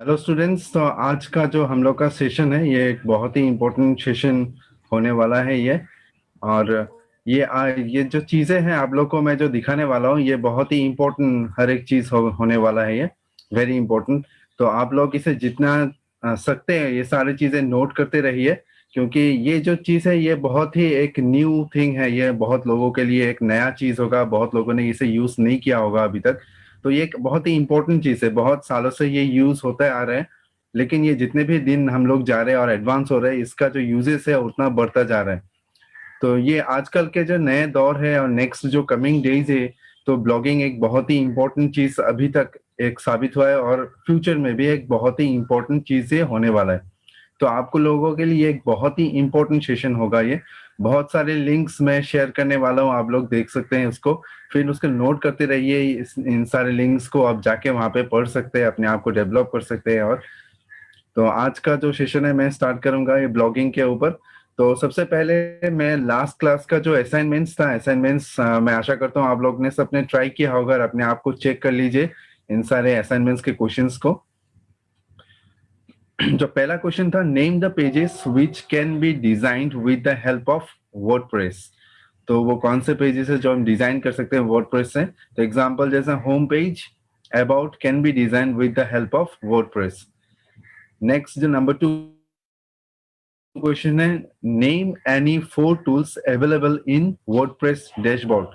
Hello students. तो आज का जो हम लोग का सेशन है ये एक बहुत ही इम्पोर्टेंट सेशन होने वाला है ये। और ये जो चीज़ें हैं आप लोग को मैं जो दिखाने वाला हूँ ये बहुत ही इम्पोर्टेंट हर एक चीज़ होने वाला है ये। Very important. तो आप लोग इसे जितना सकते हैं ये सारी चीज़ें नोट करते रहिए, क्योंकि ये जो चीज़ है ये बहुत ही एक न्यू थिंग है। ये बहुत लोगों के लिए एक नया चीज़ होगा, बहुत लोगों ने इसे यूज़ नहीं किया होगा अभी तक। तो ये एक बहुत ही इम्पोर्टेंट चीज़ है, बहुत सालों से ये यूज़ होते आ रहे हैं। लेकिन ये जितने भी दिन हम लोग जा रहे हैं और एडवांस हो रहे हैं, इसका जो यूजेस है उतना बढ़ता जा रहा है। तो ये आजकल के जो नए दौर है और नेक्स्ट जो कमिंग डेज है, तो ब्लॉगिंग एक बहुत ही इम्पोर्टेंट चीज अभी तक एक साबित हुआ है और फ्यूचर में भी एक बहुत ही इम्पोर्टेंट चीज ये होने वाला है। तो आपको लोगों के लिए एक बहुत ही इम्पोर्टेंट सेशन होगा ये। बहुत सारे लिंक्स मैं शेयर करने वाला हूँ, आप लोग देख सकते हैं उसको। फिर उसको नोट करते रहिए, इन सारे लिंक्स को आप जाके वहाँ पे पढ़ सकते हैं, अपने आप को डेवलप कर सकते हैं। और तो आज का जो सेशन है मैं स्टार्ट करूंगा ये ब्लॉगिंग के ऊपर। तो सबसे पहले मैं लास्ट क्लास का जो असाइनमेंट्स था, असाइनमेंट्स मैं आशा करता हूँ आप लोग ने सबने ट्राई किया होगा और अपने आप को चेक कर लीजिए इन सारे असाइनमेंट्स के क्वेश्चंस को। जो पहला क्वेश्चन था, name the pages which can be designed with the help of WordPress. तो वो कौन से पेजेस है जो हम डिजाइन कर सकते हैं वर्डप्रेस से। तो एग्जांपल जैसा home page, about can be design with the help of WordPress. Next जो नंबर 2 क्वेश्चन है, name any 4 tools available in WordPress dashboard.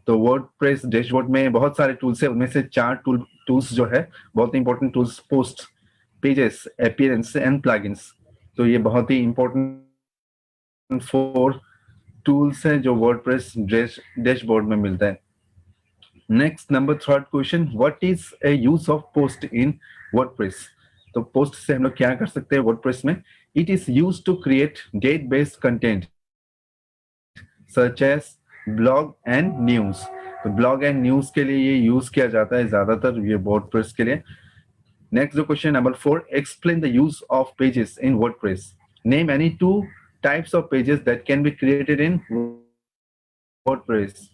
तो वर्डप्रेस डैशबोर्ड में बहुत सारे टूल्स है, उनमें से 4 टूल्स जो है बहुत important tools, post, pages, appearance and plugins. तो ये बहुत ही इंपॉर्टेंट 4 टूल्स हैं जो वर्डप्रेस डैशबोर्ड में मिलता है। Next number 3 question, what is a use of post in WordPress. तो पोस्ट से हम लोग क्या कर सकते हैं वर्डप्रेस में। It is use to create date based content such as blog and news. तो ब्लॉग एंड न्यूज के लिए ये यूज किया जाता है ज्यादातर ये वर्डप्रेस के लिए। नेक्स्ट जो question number 4, explain the use of pages in WordPress. Name any 2 types of pages that can be created in WordPress.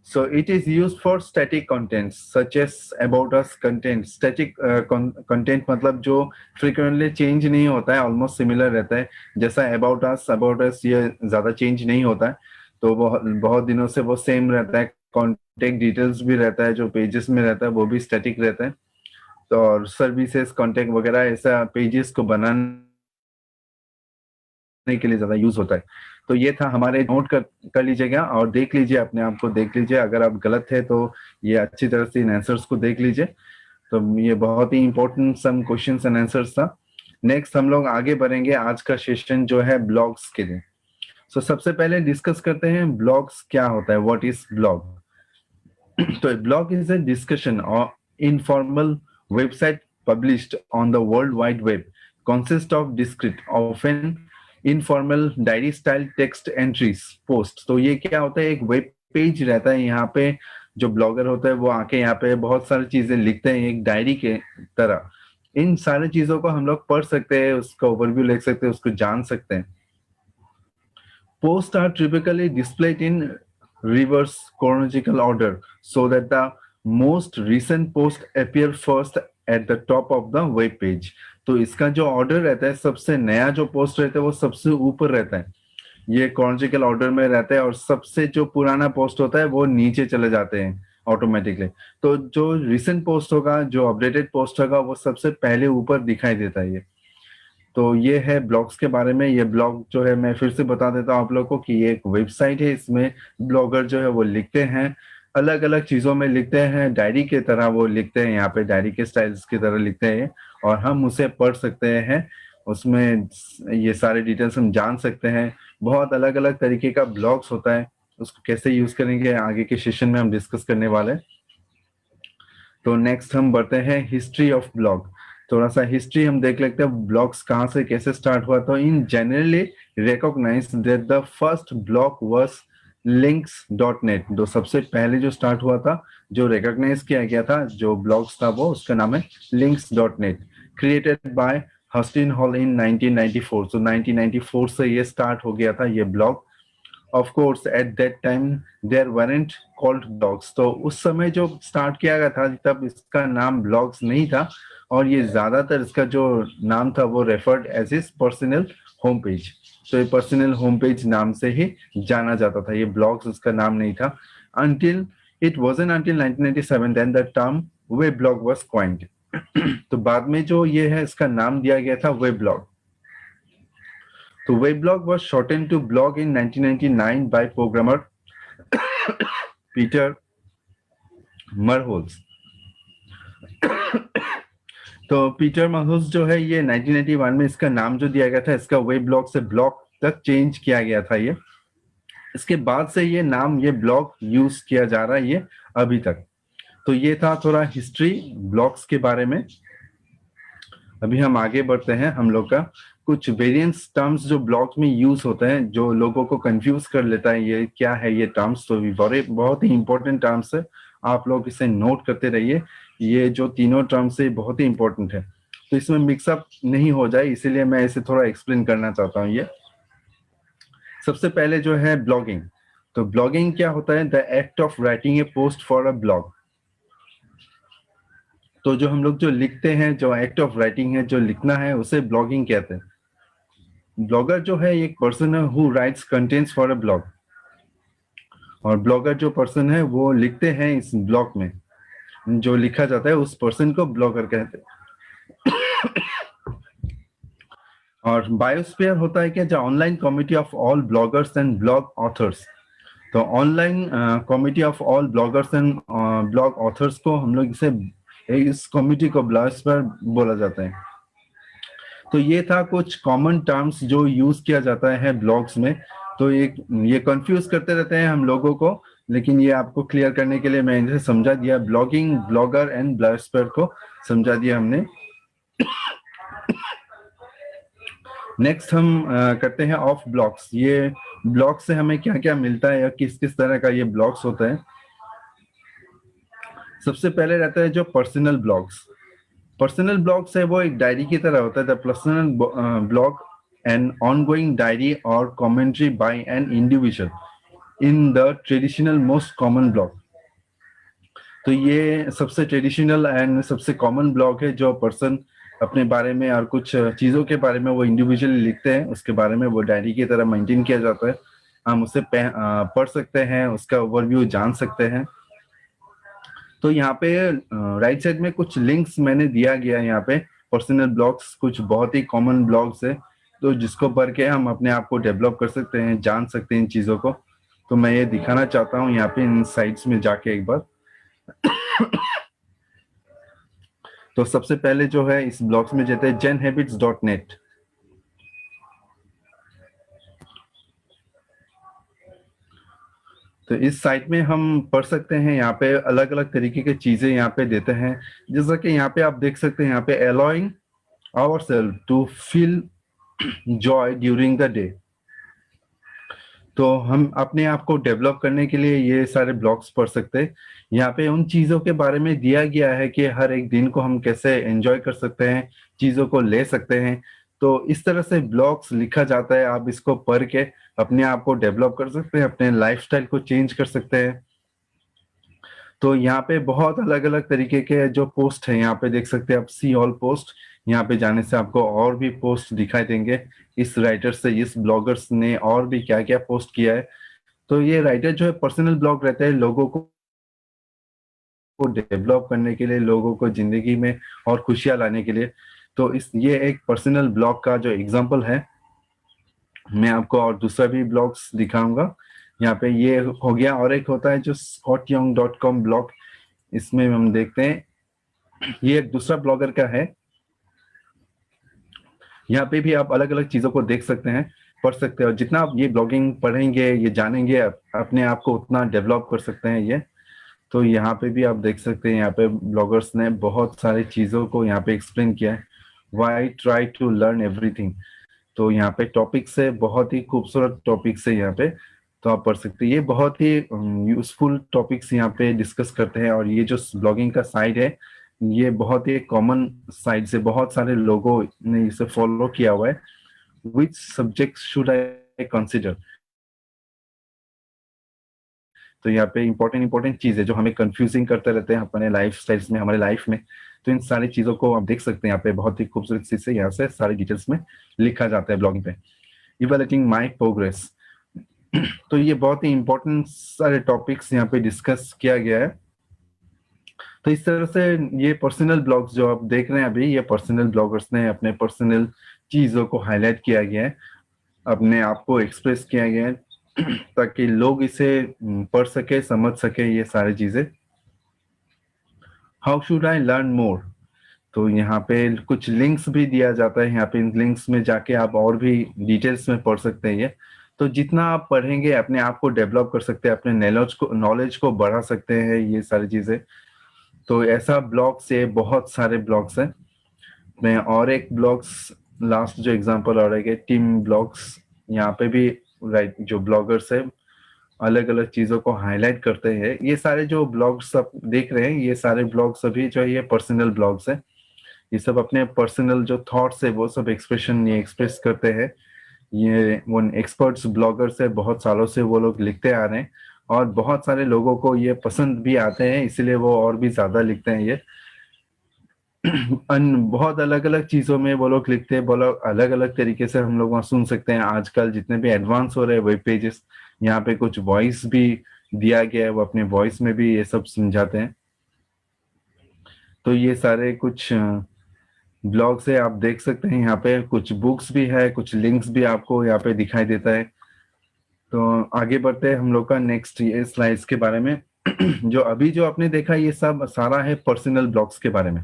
So it is used for static contents such as about us content. Static content मतलब जो frequently change नहीं होता है, almost similar रहता है। जैसा about us ये ज़्यादा change नहीं होता है, तो वो बहुत दिनों से वो same रहता है। Contact details भी रहता है, जो pages में रहता है वो भी static रहता है। तो और services, contact वगैरह ऐसा pages को बनाने के लिए ज्यादा यूज होता है। तो ये था हमारे, नोट कर लीजिएगा और देख लीजिए, अपने आप को देख लीजिए। अगर आप गलत है तो ये अच्छी तरह से इन आंसर्स को देख लीजिए। तो ये बहुत ही important some questions and answers था। नेक्स्ट हम लोग आगे बढ़ेंगे आज का सेशन जो है ब्लॉग्स के लिए। सो सबसे पहले डिस्कस करते हैं ब्लॉग्स क्या होता है, व्हाट इज ब्लॉग। तो ब्लॉग इज ए डिस्कशन और informal website published on the world wide web, consist of discrete often informal diary style text entries post. तो ये क्या होता है, एक वेब पेज रहता है, यहाँ पे जो ब्लॉगर होता है वो आके यहाँ पे बहुत सारी चीजें लिखते हैं एक डायरी के तरह। इन सारी चीजों को हम लोग पढ़ सकते हैं, उसका ओवरव्यू लिख सकते हैं, उसको जान सकते हैं। Posts are typically displayed in reverse chronological order so that the most recent post appear first at the top of the web page। तो इसका जो ऑर्डर रहता है, सबसे नया जो पोस्ट रहता है वो सबसे ऊपर रहता है, ये chronological ऑर्डर में रहता है। और सबसे जो पुराना पोस्ट होता है वो नीचे चले जाते हैं ऑटोमेटिकली। तो जो रिसेंट पोस्ट होगा, जो अपडेटेड पोस्ट होगा, वो सबसे पहले ऊपर दिखाई देता है ये। तो ये है ब्लॉग्स के बारे में। ये ब्लॉग जो है मैं फिर से बता देता हूँ आप लोगों को कि ये एक वेबसाइट है, इसमें ब्लॉगर जो है वो लिखते हैं, अलग अलग चीजों में लिखते हैं, डायरी के तरह वो लिखते हैं, यहाँ पे डायरी के स्टाइल्स की तरह लिखते हैं और हम उसे पढ़ सकते हैं। उसमें ये सारे डिटेल्स हम जान सकते हैं। बहुत अलग अलग तरीके का ब्लॉग्स होता है, उसको कैसे यूज करेंगे आगे के सेशन में हम डिस्कस करने वाले। तो नेक्स्ट हम बढ़ते हैं हिस्ट्री ऑफ ब्लॉग। थोड़ा सा हिस्ट्री हम देख लेते हैं, ब्लॉग्स कहाँ से कैसे स्टार्ट हुआ। तो in generally recognize that the first blog was links.net। तो सबसे पहले जो स्टार्ट हुआ था, जो रिकॉग्नाइज किया गया था जो ब्लॉग्स था, वो उसका नाम है links.net, क्रिएटेड बाय हस्टिन हॉल इन 1994। तो 1994 से ये स्टार्ट हो गया था ये blog. Of course at that time there weren't called blogs, तो उस समय जो स्टार्ट किया गया था तब इसका नाम ब्लॉग्स नहीं था, और ये ज्यादातर इसका जो नाम था वो referred as is personal home page. तो ये पर्सनल होम पेज नाम से ही जाना जाता था, ये ब्लॉग्स उसका नाम नहीं था। until it wasn't until 1997 then the term weblog was coined। तो बाद में जो ये है इसका नाम दिया गया था वेबलॉग। तो weblog was shortened to blog in 1999 by programmer Peter Merholz. तो पीटर मरहोल्स जो है ये 1991 में इसका नाम जो दिया गया था, इसका वेबलॉग से ब्लॉग तक चेंज किया गया था ये। इसके बाद से ये नाम ये ब्लॉग यूज किया जा रहा है ये अभी तक। तो ये था थोड़ा हिस्ट्री ब्लॉग्स के बारे में। अभी हम आगे बढ़ते हैं, हम लोग का कुछ वेरिएंट्स टर्म्स जो ब्लॉग्स में यूज होते हैं जो लोगों को कंफ्यूज कर लेता है ये क्या है ये टर्म्स। तो बहुत ही इंपॉर्टेंट टर्म्स है, आप लोग इसे नोट करते रहिए। ये जो तीनों टर्म्स है बहुत ही इंपॉर्टेंट है, तो इसमें मिक्सअप नहीं हो जाए इसीलिए मैं इसे थोड़ा एक्सप्लेन करना चाहता हूँ। ये सबसे पहले जो है ब्लॉगिंग। तो ब्लॉगिंग क्या होता है? The act of writing a post for a blog. तो जो हम लोग जो लिखते हैं, जो एक्ट ऑफ राइटिंग है, जो लिखना है, उसे ब्लॉगिंग कहते हैं। ब्लॉगर जो है एक पर्सन है who rights contents for a blog, और ब्लॉगर जो पर्सन है वो लिखते हैं इस ब्लॉग में, जो लिखा जाता है उस पर्सन को ब्लॉगर कहते हैं। और बायोस्फीयर होता है क्या? जो online community of all bloggers and blog authors. तो online community of all bloggers and blog authors को हम लोग इस कम्युनिटी को बायोस्फीयर बोला जाता है। तो ये था कुछ कॉमन टर्म्स जो यूज किया जाता है ब्लॉग्स में। तो ये कंफ्यूज करते रहते हैं हम लोगों को, लेकिन ये आपको क्लियर करने के लिए मैं इसे समझा दिया, ब्लॉगिंग, ब्लॉगर एंड बायोस्फीयर को समझा दिया हमने। नेक्स्ट हम करते हैं ऑफ ब्लॉग्स। ये ब्लॉग से हमें क्या क्या मिलता है या किस किस तरह का ये ब्लॉग्स होता है। सबसे पहले रहता है जो पर्सनल ब्लॉग्स। पर्सनल ब्लॉग्स है वो एक डायरी की तरह होता है। The personal blog an ongoing diary और commentary by an individual in the traditional most common blog. तो ये सबसे ट्रेडिशनल एंड सबसे कॉमन ब्लॉग है जो पर्सन अपने बारे में और कुछ चीजों के बारे में वो इंडिविजुअली लिखते हैं, उसके बारे में वो डायरी की तरह मेंटेन किया जाता है। हम उसे पढ़ सकते हैं, उसका ओवरव्यू जान सकते हैं। तो यहाँ पे राइट साइड में कुछ लिंक्स मैंने दिया गया है यहाँ पे। पर्सनल ब्लॉग्स कुछ बहुत ही कॉमन ब्लॉग्स है, तो जिसको पढ़ के हम अपने आप को डेवलप कर सकते हैं, जान सकते हैं इन चीजों को। तो मैं ये दिखाना चाहता हूँ यहाँ पे इन साइट्स में जाके एक बार। तो सबसे पहले जो है इस ब्लॉग्स में जाते हैं zenhabits.net। तो इस साइट में हम पढ़ सकते हैं, यहाँ पे अलग अलग तरीके की चीजें यहाँ पे देते हैं। जैसा कि यहाँ पे आप देख सकते हैं, यहाँ पे allowing ourselves to feel joy during the day। तो हम अपने आप को डेवलप करने के लिए ये सारे ब्लॉग्स पढ़ सकते हैं। यहाँ पे उन चीजों के बारे में दिया गया है कि हर एक दिन को हम कैसे एंजॉय कर सकते हैं, चीजों को ले सकते हैं। तो इस तरह से ब्लॉग्स लिखा जाता है, आप इसको पढ़ के अपने आप को डेवलप कर सकते हैं, अपने लाइफस्टाइल को चेंज कर सकते हैं। तो यहाँ पे बहुत अलग अलग तरीके के जो पोस्ट है यहाँ पे देख सकते हैं आप, सी ऑल पोस्ट। यहाँ पे जाने से आपको और भी पोस्ट दिखाई देंगे, इस राइटर से, इस ब्लॉगर्स ने और भी क्या क्या पोस्ट किया है। तो ये राइटर जो है पर्सनल ब्लॉग रहता है लोगों को डेवलप करने के लिए, लोगों को जिंदगी में और खुशियां लाने के लिए। तो ये एक पर्सनल ब्लॉग का जो एग्जांपल है। मैं आपको और दूसरा भी ब्लॉग्स दिखाऊंगा। यहाँ पे ये हो गया, और एक होता है जो scottyoung.com ब्लॉग। इसमें हम देखते हैं, ये एक दूसरा ब्लॉगर का है। यहाँ पे भी आप अलग अलग चीजों को देख सकते हैं, पढ़ सकते हैं, और जितना आप ये ब्लॉगिंग पढ़ेंगे, ये जानेंगे, अपने आप को उतना डेवलप कर सकते हैं ये। तो यहाँ पे भी आप देख सकते हैं, यहाँ पे ब्लॉगर्स ने बहुत सारी चीजों को यहाँ पे एक्सप्लेन किया है। Why try to learn everything. तो यहाँ पे टॉपिक्स है, बहुत ही खूबसूरत टॉपिक्स है यहाँ पे, तो आप पढ़ सकते हैं। ये बहुत ही यूजफुल टॉपिक्स यहाँ पे डिस्कस करते हैं। और ये जो ब्लॉगिंग का साइट है, ये बहुत ही कॉमन साइट से बहुत सारे लोगों ने इसे फॉलो किया हुआ है। Which subject should I consider. तो यहाँ पे इंपॉर्टेंट चीजें जो हमें कंफ्यूजिंग करते रहते हैं अपने लाइफ स्टाइल्स में, हमारे लाइफ में, तो इन सारी चीजों को आप देख सकते हैं यहाँ पे बहुत ही खूबसूरत चीज से यहाँ से सारी डिटेल्स में लिखा जाता है ब्लॉगिंग पे। इवैल्यूएटिंग माय प्रोग्रेस, तो ये बहुत ही इंपॉर्टेंट सारे टॉपिक्स यहाँ पे डिस्कस किया गया है। तो इस तरह से ये पर्सनल ब्लॉग्स जो आप देख रहे हैं अभी, ये पर्सनल ब्लॉगर्स ने अपने पर्सनल चीजों को हाईलाइट किया गया है, अपने आप को एक्सप्रेस किया गया है ताकि लोग इसे पढ़ सके, समझ सके ये सारी चीजें। How should I learn more, तो यहाँ पे कुछ लिंक्स भी दिया जाता है, यहाँ पे इन लिंक्स में जाके आप और भी डिटेल्स में पढ़ सकते हैं ये। तो जितना आप पढ़ेंगे अपने आप को डेवलप कर सकते हैं, अपने नॉलेज को बढ़ा सकते हैं ये सारी चीजें। तो ऐसा ब्लॉग से बहुत सारे ब्लॉग्स हैं। मैं और एक ब्लॉग्स लास्ट जो एग्जांपल और है टीम ब्लॉग्स, यहाँ पे भी राइट जो ब्लॉगर्स है अलग अलग चीजों को हाईलाइट करते हैं। ये सारे जो ब्लॉग्स आप देख रहे हैं ये सारे ब्लॉग्स अभी जो है ये पर्सनल ब्लॉग्स हैं। ये सब अपने पर्सनल जो थॉट्स है वो सब एक्सप्रेशन ये एक्सप्रेस करते हैं। ये वो एक्सपर्ट्स ब्लॉगर्स है, बहुत सालों से वो लोग लिखते आ रहे हैं और बहुत सारे लोगों को ये पसंद भी आते हैं, इसलिए वो और भी ज्यादा लिखते हैं ये। बहुत अलग अलग चीजों में वो लोग लिखते हैं, वो लोग अलग अलग तरीके से हम लोग वहाँ सुन सकते हैं। आजकल जितने भी एडवांस हो रहे हैं वेब पेजेस, यहाँ पे कुछ वॉइस भी दिया गया है, वो अपने वॉइस में भी ये सब समझाते हैं। तो ये सारे कुछ ब्लॉग से आप देख सकते हैं, यहाँ पे कुछ बुक्स भी है, कुछ लिंक्स भी आपको यहाँ पे दिखाई देता है। तो आगे बढ़ते हैं हम लोग का नेक्स्ट ये स्लाइड्स के बारे में। जो अभी जो आपने देखा ये सब सारा है पर्सनल ब्लॉग्स के बारे में,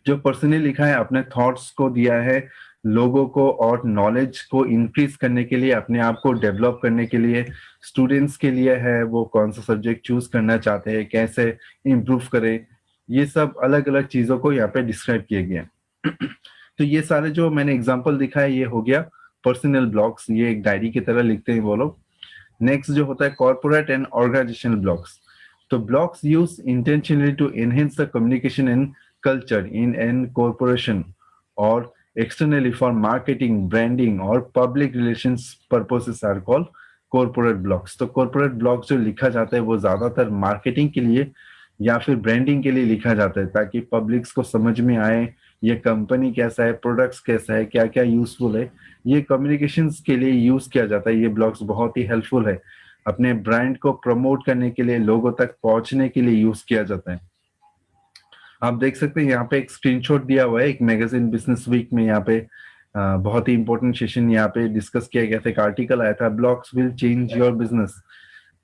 जो पर्सनली लिखा है, अपने थॉट्स को दिया है लोगों को और नॉलेज को इंक्रीज करने के लिए, अपने आप को डेवलप करने के लिए, स्टूडेंट्स के लिए है वो कौन सा सब्जेक्ट चूज करना चाहते हैं, कैसे इम्प्रूव करें, ये सब अलग अलग चीजों को यहाँ पे डिस्क्राइब किया गया। तो ये सारे जो मैंने एग्जांपल दिखा है ये हो गया पर्सनल ब्लॉग्स, ये एक डायरी की तरह लिखते हैं वो लोग। नेक्स्ट जो होता है कॉर्पोरेट एंड ऑर्गेनाइजेशनल ब्लॉग्स। तो blogs use intentionally to enhance the communication and culture in an corporation or externally for marketing, branding or public relations purposes are called corporate blogs। तो corporate blogs जो लिखा जाता है वो ज्यादातर marketing के लिए या फिर ब्रांडिंग के लिए लिखा जाता है, ताकि पब्लिक्स को समझ में आए ये कंपनी कैसा है, प्रोडक्ट्स कैसा है, क्या क्या यूजफुल है। ये कम्युनिकेशंस के लिए यूज किया जाता है। ये ब्लॉग्स बहुत ही हेल्पफुल है, अपने ब्रांड को प्रमोट करने के लिए, लोगों तक पहुंचने के लिए यूज किया जाता है। आप देख सकते हैं यहाँ पे एक स्क्रीनशॉट दिया हुआ है, एक मैगजीन बिजनेस वीक में यहाँ पे बहुत ही इंपॉर्टेंट सेशन यहाँ पे डिस्कस किया गया था। एक आर्टिकल आया था, blogs will change your business.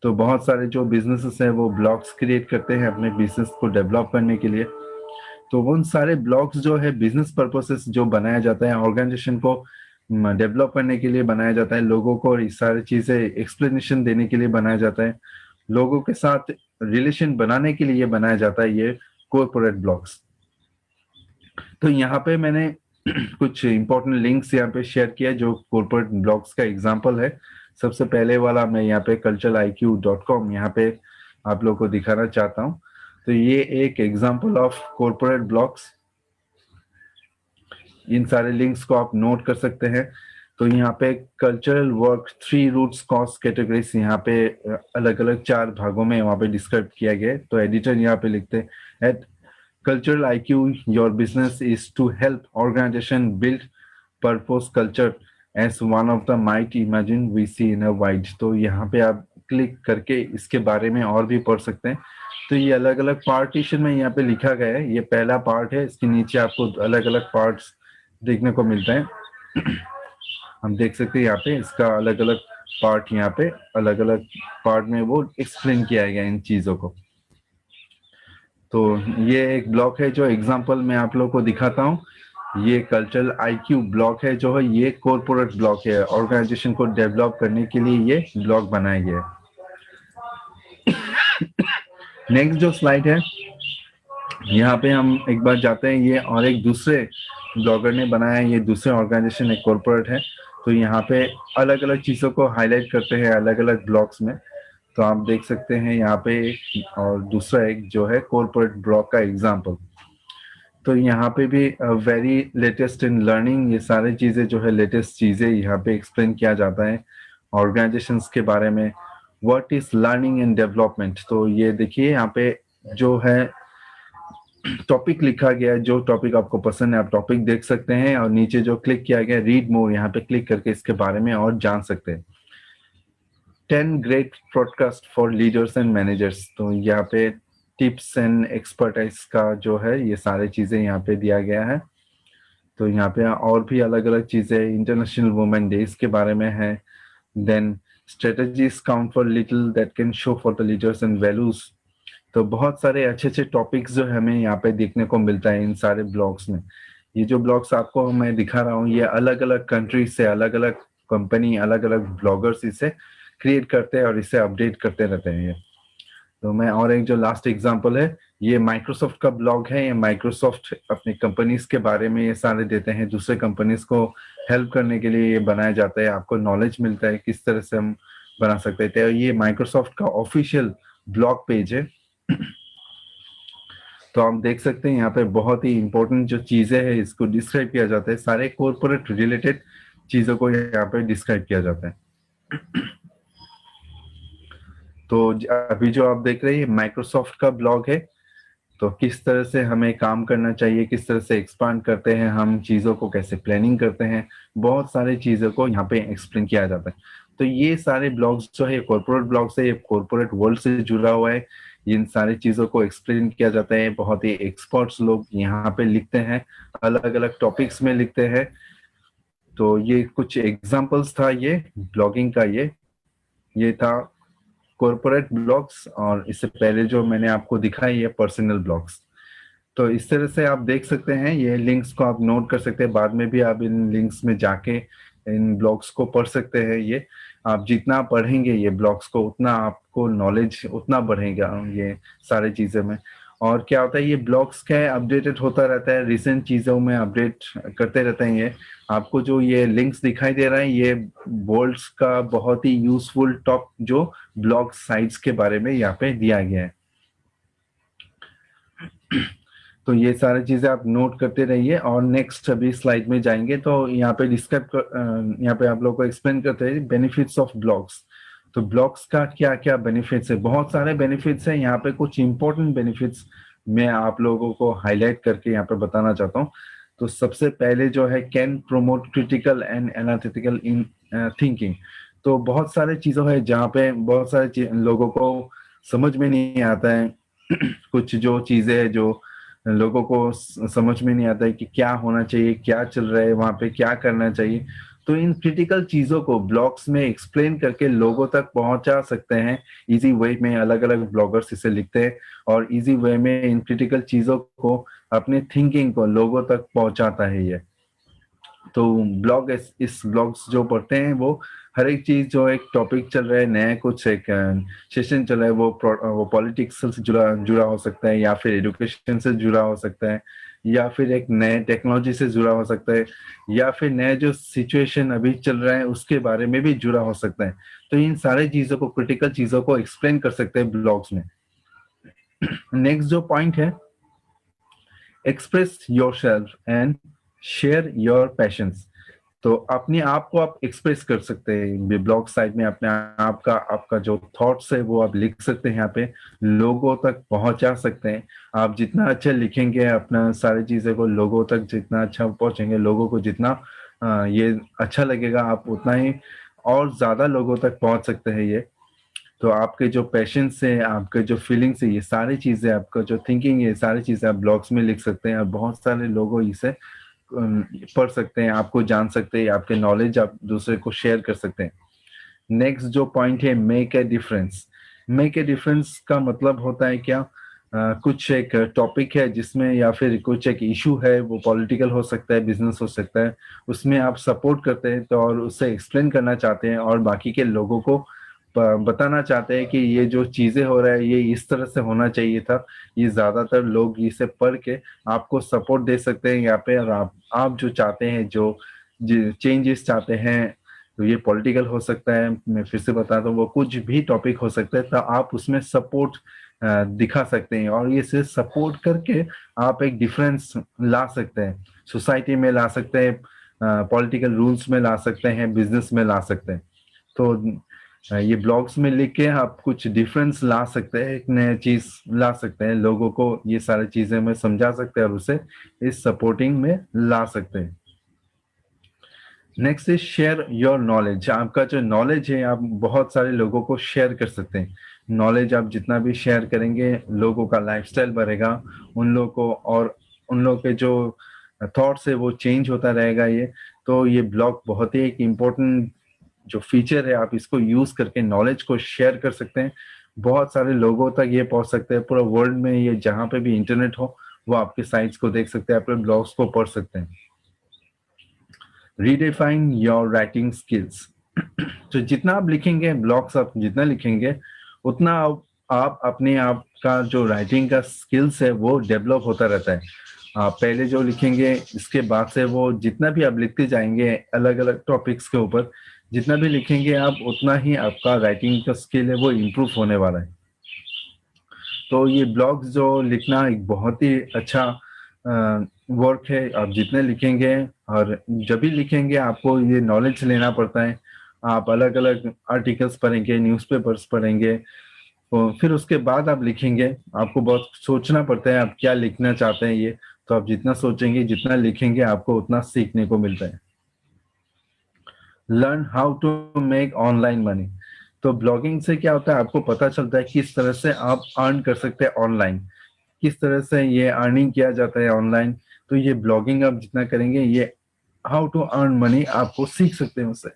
तो बहुत सारे जो बिजनेसेस हैं वो ब्लॉग्स क्रिएट करते हैं अपने बिजनेस को डेवलप करने के लिए। तो उन सारे ब्लॉग्स जो है बिजनेस पर्पसेस जो बनाया जाता है, ऑर्गेनाइजेशन को डेवलप करने के लिए बनाया जाता है, लोगों को ये सारी चीजें एक्सप्लेनेशन देने के लिए बनाया जाता है, लोगों के साथ रिलेशन बनाने के लिए बनाया जाता है ये कॉर्पोरेट ब्लॉग्स। तो यहाँ पे मैंने कुछ इंपॉर्टेंट लिंक्स यहाँ पे शेयर किया जो कॉर्पोरेट ब्लॉग्स का एग्जांपल है। सबसे पहले वाला मैं यहाँ पे culturaliq.com यहाँ पे आप लोगों को दिखाना चाहता हूँ। तो ये एक एग्जांपल ऑफ कॉर्पोरेट ब्लॉग्स, इन सारे लिंक्स को आप नोट कर सकते हैं। तो यहाँ पे cultural work 3 roots cost categories यहाँ पे अलग अलग 4 भागों में वहाँ पे डिस्क्राइब किया गया। तो एडिटर यहाँ पे लिखते हैं eight Cultural IQ, your business is to help organization build purpose culture as one of the might imagine we see in a wide। तो यहाँ पे आप क्लिक करके इसके बारे में और भी पढ़ सकते हैं। तो ये अलग अलग पार्टीशन में यहाँ पे लिखा गया है। ये पहला पार्ट है, इसके नीचे आपको अलग अलग पार्ट्स देखने को मिलते हैं। हम देख सकते हैं यहाँ पे इसका अलग अलग पार्ट, यहाँ पे अलग अलग पार्ट में वो एक्सप्लेन किया गया इन चीजों को। तो ये एक ब्लॉक है जो एग्जांपल मैं आप लोगों को दिखाता हूँ। ये कल्चरल IQ ब्लॉक है जो है, ये कॉर्पोरेट ब्लॉक है, ऑर्गेनाइजेशन को डेवलप करने के लिए ये ब्लॉक बनाया गया है। नेक्स्ट जो स्लाइड है यहाँ पे हम एक बार जाते हैं, ये और एक दूसरे ब्लॉगर ने बनाया है, ये दूसरे ऑर्गेनाइजेशन एक कॉर्पोरेट है। तो यहाँ पे अलग अलग चीजों को हाईलाइट करते हैं अलग अलग ब्लॉक्स में। तो आप देख सकते हैं यहाँ पे और दूसरा एक जो है कॉर्पोरेट ब्लॉक का एग्जांपल। तो यहाँ पे भी वेरी लेटेस्ट इन लर्निंग, ये सारी चीजें जो है लेटेस्ट चीजें यहाँ पे एक्सप्लेन किया जाता है ऑर्गेनाइजेशंस के बारे में, what is learning and development. तो ये देखिए यहाँ पे जो है टॉपिक लिखा गया है, जो टॉपिक आपको पसंद है आप टॉपिक देख सकते हैं, और नीचे जो क्लिक किया गया रीड मोर, यहाँ पे क्लिक करके इसके बारे में और जान सकते हैं। 10 great podcast for leaders and managers. तो यहाँ पे टिप्स एंड एक्सपर्टाइज का जो है ये सारे चीजें यहाँ पे दिया गया है। तो यहाँ पे और भी अलग अलग चीजें इंटरनेशनल वुमेन डेज के बारे में है। Then strategies count for little that can show for the leaders and values. तो बहुत सारे अच्छे अच्छे टॉपिक्स जो हमें यहाँ पे देखने को मिलता है इन सारे ब्लॉग्स में। ये जो ब्लॉग्स आपको मैं दिखा रहा हूँ ये अलग अलग कंट्री से अलग अलग कंपनी अलग अलग ब्लॉगर्स इसे क्रिएट करते हैं और इसे अपडेट करते रहते हैं ये। तो मैं और एक जो लास्ट एग्जांपल है ये माइक्रोसॉफ्ट का ब्लॉग है। ये माइक्रोसॉफ्ट अपनी कंपनीज के बारे में ये सारे देते हैं, दूसरे कंपनीज को हेल्प करने के लिए ये बनाया जाता है, आपको नॉलेज मिलता है किस तरह से हम बना सकते हैं। ये माइक्रोसॉफ्ट का ऑफिशियल ब्लॉग पेज है। तो आप देख सकते हैं यहाँ पे बहुत ही इंपॉर्टेंट जो चीजें हैं इसको डिस्क्राइब किया जाता है, सारे कॉर्पोरेट रिलेटेड चीजों को यहाँ पे डिस्क्राइब किया जाता है। तो अभी जो आप देख रहे हैं माइक्रोसॉफ्ट का ब्लॉग है। तो किस तरह से हमें काम करना चाहिए, किस तरह से एक्सपांड करते हैं हम चीजों को, कैसे प्लानिंग करते हैं, बहुत सारी चीजों को यहाँ पे एक्सप्लेन किया जाता है। तो ये सारे ब्लॉग्स जो है कॉर्पोरेट ब्लॉग्स है, ये कॉर्पोरेट वर्ल्ड से जुड़ा हुआ है। इन सारी चीजों को एक्सप्लेन किया जाता है, बहुत ही एक्सपर्ट्स लोग यहाँ पे लिखते हैं, अलग अलग टॉपिक्स में लिखते हैं। तो ये कुछ एग्जाम्पल्स था ये ब्लॉगिंग का। ये था कॉर्पोरेट ब्लॉग्स, और इससे पहले जो मैंने आपको दिखाई ये पर्सनल ब्लॉग्स। तो इस तरह से आप देख सकते हैं, ये लिंक्स को आप नोट कर सकते हैं, बाद में भी आप इन लिंक्स में जाके इन ब्लॉग्स को पढ़ सकते हैं। ये आप जितना पढ़ेंगे ये ब्लॉग्स को उतना आपको नॉलेज उतना बढ़ेगा ये सारी चीजें में। और क्या होता है ये ब्लॉग्स क्या है अपडेटेड होता रहता है, रिसेंट चीजों में अपडेट करते रहते हैं। ये आपको जो ये लिंक्स दिखाई दे रहा है ये वर्ल्ड्स का बहुत ही यूजफुल टॉप जो ब्लॉग साइट्स के बारे में यहाँ पे दिया गया है। तो ये सारी चीजें आप नोट करते रहिए। और नेक्स्ट अभी स्लाइड में जाएंगे तो यहाँ पे यहाँ पे आप लोगों को एक्सप्लेन करते हैं बेनिफिट्स ऑफ ब्लॉग्स। तो ब्लॉग्स का क्या क्या बेनिफिट्स है, बहुत सारे बेनिफिट्स हैं। यहाँ पे कुछ इंपॉर्टेंट बेनिफिट्स मैं आप लोगों को हाईलाइट करके यहाँ पे बताना चाहता हूँ। तो सबसे पहले जो है can promote critical and analytical in thinking. तो बहुत सारे चीजों है जहाँ पे बहुत सारे लोगों को समझ में नहीं आता है कुछ जो चीजें है जो लोगों को समझ में नहीं आता है कि क्या होना चाहिए, क्या चल रहा है वहां पे, क्या करना चाहिए। तो इन क्रिटिकल चीजों को ब्लॉग्स में एक्सप्लेन करके लोगों तक पहुंचा सकते हैं इजी वे में। अलग अलग ब्लॉगर्स इसे लिखते हैं और इजी वे में इन क्रिटिकल चीजों को अपने थिंकिंग को लोगों तक पहुंचाता है ये। तो ब्लॉग इस ब्लॉग्स जो पढ़ते हैं वो हर एक चीज जो एक टॉपिक चल रहा है नया, कुछ एक सेशन चल रहा है, वो पॉलिटिक्स से जुड़ा हो सकता है, या फिर एजुकेशन से जुड़ा हो सकता है, या फिर एक नए टेक्नोलॉजी से जुड़ा हो सकता है, या फिर नया जो सिचुएशन अभी चल रहा है उसके बारे में भी जुड़ा हो सकता है। तो इन सारे चीजों को क्रिटिकल चीजों को एक्सप्लेन कर सकते हैं ब्लॉग्स में। नेक्स्ट जो पॉइंट है express yourself and share your passions. तो अपने आप को आप एक्सप्रेस कर सकते हैं ब्लॉग साइट में, अपने आप का आपका जो थॉट्स है वो आप लिख सकते हैं, यहाँ पे लोगों तक पहुंचा सकते हैं। आप जितना अच्छा लिखेंगे अपना सारी चीजें को लोगों तक जितना अच्छा पहुंचेंगे, लोगों को जितना ये अच्छा लगेगा आप उतना ही और ज्यादा लोगों तक पहुंच सकते हैं ये। तो आपके जो पैशंस है, आपके जो फीलिंग्स है, ये सारी चीजें, आपका जो थिंकिंग है, ये सारी चीजें आप ब्लॉग्स में लिख सकते हैं और बहुत सारे लोगों इसे पढ़ सकते हैं, आपको जान सकते हैं, आपके नॉलेज आप दूसरे को शेयर कर सकते हैं। नेक्स्ट जो पॉइंट है make a difference. Make a difference का मतलब होता है क्या, कुछ एक टॉपिक है जिसमें या फिर कुछ एक इशू है, वो पॉलिटिकल हो सकता है, बिजनेस हो सकता है, उसमें आप सपोर्ट करते हैं तो और उससे एक्सप्लेन करना चाहते हैं और बाकी के लोगों को बताना चाहते हैं कि ये जो चीजें हो रहा है ये इस तरह से होना चाहिए था। ये ज्यादातर लोग इसे पढ़ के आपको सपोर्ट दे सकते हैं यहाँ पे। और आप जो चाहते हैं, जो चेंजेस चाहते हैं, तो ये पॉलिटिकल हो सकता है, मैं फिर से बताता हूँ, वो कुछ भी टॉपिक हो सकता है, तो आप उसमें सपोर्ट दिखा सकते हैं और ये सिर्फ सपोर्ट करके आप एक डिफरेंस ला सकते हैं, सोसाइटी में ला सकते हैं, पॉलिटिकल रूल्स में ला सकते हैं, बिजनेस में ला सकते हैं। तो ये ब्लॉग्स में लिख के आप कुछ डिफरेंस ला सकते हैं, एक नया चीज ला सकते हैं, लोगों को ये सारी चीजें में समझा सकते हैं और उसे इस सपोर्टिंग में ला सकते हैं। Next is share your knowledge. आपका जो नॉलेज है आप बहुत सारे लोगों को शेयर कर सकते हैं। नॉलेज आप जितना भी शेयर करेंगे लोगों का लाइफस्टाइल बढ़ेगा, उन लोगों को, और उन लोगों के जो थॉट्स है वो चेंज होता रहेगा। ये तो ये ब्लॉग बहुत ही एक इम्पोर्टेंट जो फीचर है, आप इसको यूज करके नॉलेज को शेयर कर सकते हैं, बहुत सारे लोगों तक ये पहुंच सकते हैं। पूरा वर्ल्ड में ये जहां पे भी इंटरनेट हो वो आपके साइट्स को देख सकते हैं, अपने ब्लॉग्स को पढ़ सकते हैं। Redefine your writing skills. तो जितना आप लिखेंगे ब्लॉग्स, आप जितना लिखेंगे उतना आप अपने आप का जो राइटिंग का स्किल्स है वो डेवलप होता रहता है। आप पहले जो लिखेंगे इसके बाद से वो जितना भी आप लिखते जाएंगे अलग अलग टॉपिक्स के ऊपर, जितना भी लिखेंगे आप उतना ही आपका राइटिंग का स्किल है वो इम्प्रूव होने वाला है। तो ये ब्लॉग्स जो लिखना एक बहुत ही अच्छा वर्क है। आप जितने लिखेंगे और जब भी लिखेंगे आपको ये नॉलेज लेना पड़ता है। आप अलग अलग आर्टिकल्स पढ़ेंगे, न्यूज़पेपर्स पढ़ेंगे, तो फिर उसके बाद आप लिखेंगे। आपको बहुत सोचना पड़ता है आप क्या लिखना चाहते हैं ये। तो आप जितना सोचेंगे जितना लिखेंगे आपको उतना सीखने को मिलता है। Learn how to make online money. तो ब्लॉगिंग से क्या होता है, आपको पता चलता है किस तरह से आप अर्न कर सकते हैं ऑनलाइन, किस तरह से ये अर्निंग किया जाता है ऑनलाइन। तो ये ब्लॉगिंग आप जितना करेंगे ये हाउ टू अर्न मनी आपको सीख सकते हैं उससे।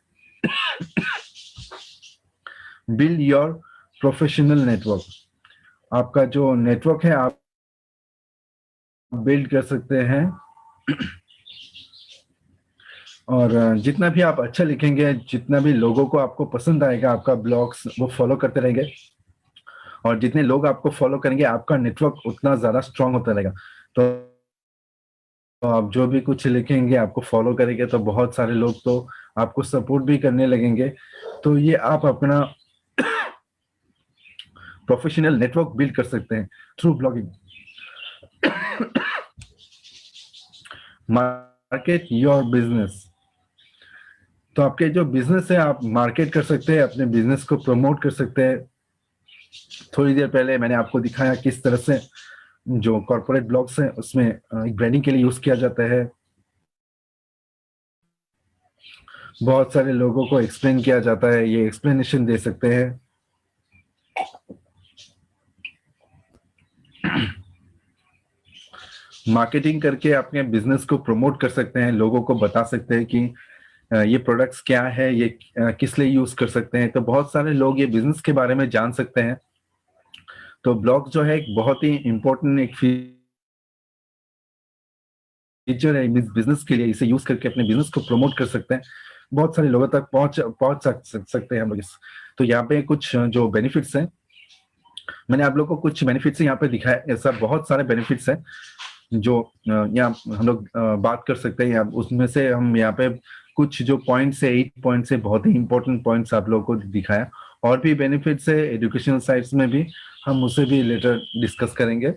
Build your professional network. आपका जो नेटवर्क है आप बिल्ड कर सकते हैं। और जितना भी आप अच्छा लिखेंगे, जितना भी लोगों को आपको पसंद आएगा आपका ब्लॉग्स, वो फॉलो करते रहेंगे। और जितने लोग आपको फॉलो करेंगे आपका नेटवर्क उतना ज्यादा स्ट्रांग होता रहेगा। तो आप जो भी कुछ लिखेंगे आपको फॉलो करेंगे तो बहुत सारे लोग तो आपको सपोर्ट भी करने लगेंगे। तो ये आप अपना प्रोफेशनल नेटवर्क बिल्ड कर सकते हैं through blogging. Market your business. तो आपके जो बिजनेस है आप मार्केट कर सकते हैं, अपने बिजनेस को प्रमोट कर सकते हैं। थोड़ी देर पहले मैंने आपको दिखाया किस तरह से जो कॉर्पोरेट ब्लॉग्स हैं उसमें एक ब्रांडिंग के लिए यूज किया जाता है। बहुत सारे लोगों को एक्सप्लेन किया जाता है, ये एक्सप्लेनेशन दे सकते हैं। मार्केटिंग करके अपने बिजनेस को प्रमोट कर सकते हैं, लोगों को बता सकते हैं कि ये प्रोडक्ट्स क्या है, ये किस लिए यूज कर सकते हैं। तो बहुत सारे लोग ये बिजनेस के बारे में जान सकते हैं। तो ब्लॉग जो है एक बहुत ही इंपॉर्टेंट एक फीचर है बिजनेस के लिए। इसे यूज करके अपने बिजनेस को प्रमोट कर सकते हैं, बहुत सारे लोगों तक पहुंच सकते हैं हम लोग। तो यहाँ पे कुछ जो बेनिफिट्स हैं, मैंने आप लोग को कुछ बेनिफिट्स यहाँ पे दिखाया। ऐसा बहुत सारे बेनिफिट्स हैं जो यहाँ हम लोग बात कर सकते हैं। उसमें से हम यहाँ पे कुछ जो पॉइंट्स है, 8 पॉइंट्स है, बहुत ही इंपॉर्टेंट पॉइंट्स आप लोगों को दिखाया। और भी बेनिफिट्स है एजुकेशनल साइड्स में भी, हम उसे भी लेटर डिस्कस करेंगे।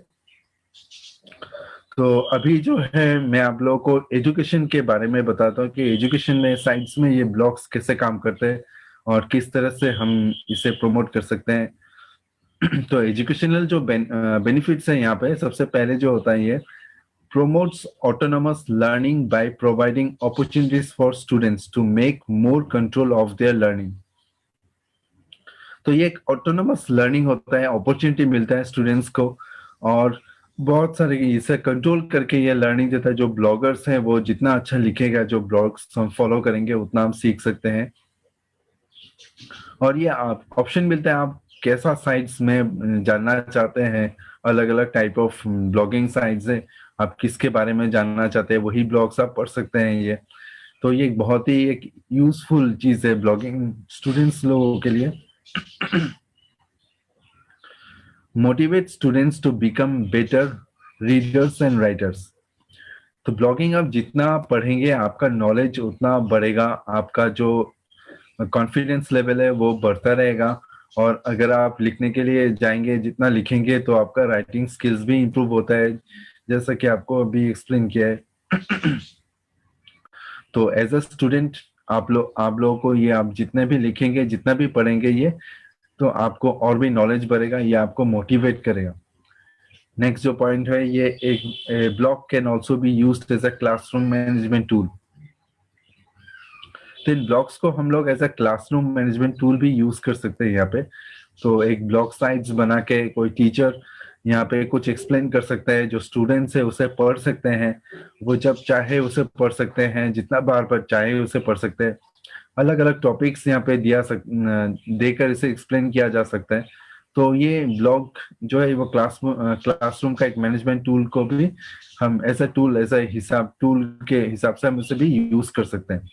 तो अभी जो है मैं आप लोगों को एजुकेशन के बारे में बताता हूँ कि एजुकेशन में साइड्स में ये ब्लॉग्स कैसे काम करते हैं और किस तरह से हम इसे प्रमोट कर सकते हैं। तो एजुकेशनल जो बेनिफिट्स है यहाँ पे, सबसे पहले जो होता है ये promotes autonomous learning by providing opportunities for students to make more control of their learning। तो ये एक ऑटोनोमस लर्निंग होता है, अपॉर्चुनिटी मिलता है स्टूडेंट्स को, और बहुत सारे इसे कंट्रोल करके ये लर्निंग देता है। जो ब्लॉगर्स हैं वो जितना अच्छा लिखेगा, जो ब्लॉग्स हम फॉलो करेंगे उतना हम सीख सकते हैं। और ये आप ऑप्शन मिलता है आप कैसा साइट्स में जानना चाहते हैं। अलग अलग टाइप ऑफ ब्लॉगिंग साइट्स है, आप किसके बारे में जानना चाहते हैं वही ब्लॉग्स आप पढ़ सकते हैं ये। तो ये बहुत ही एक यूजफुल चीज है ब्लॉगिंग स्टूडेंट्स लोगों के लिए। Motivate students to become better readers and writers. तो ब्लॉगिंग आप जितना पढ़ेंगे आपका नॉलेज उतना बढ़ेगा, आपका जो कॉन्फिडेंस लेवल है वो बढ़ता रहेगा। और अगर आप लिखने के लिए जाएंगे, जितना लिखेंगे तो आपका राइटिंग स्किल्स भी इंप्रूव होता है, जैसा कि आपको अभी एक्सप्लेन किया है। तो एज अ स्टूडेंट आप लोगों को ये, आप जितने भी लिखेंगे, जितना भी पढ़ेंगे ये, तो आपको और भी नॉलेज बढ़ेगा, ये आपको मोटिवेट करेगा। नेक्स्ट जो पॉइंट है, ये एक blog can also be used as a classroom management tool. तो इन ब्लॉग्स को हम लोग as a classroom management tool भी यूज कर सकते हैं यहाँ पे। तो एक ब्लॉग साइट्स बना के कोई टीचर यहाँ पे कुछ एक्सप्लेन कर सकता है, जो स्टूडेंट्स है उसे पढ़ सकते हैं, वो जब चाहे उसे पढ़ सकते हैं, जितना बार बार चाहे उसे पढ़ सकते हैं। अलग अलग टॉपिक्स यहाँ पे देकर इसे एक्सप्लेन किया जा सकता है। तो ये ब्लॉग जो है वो क्लासरूम का एक मैनेजमेंट टूल को भी हम as a tool, as a tool के हिसाब से हम उसे भी यूज कर सकते हैं।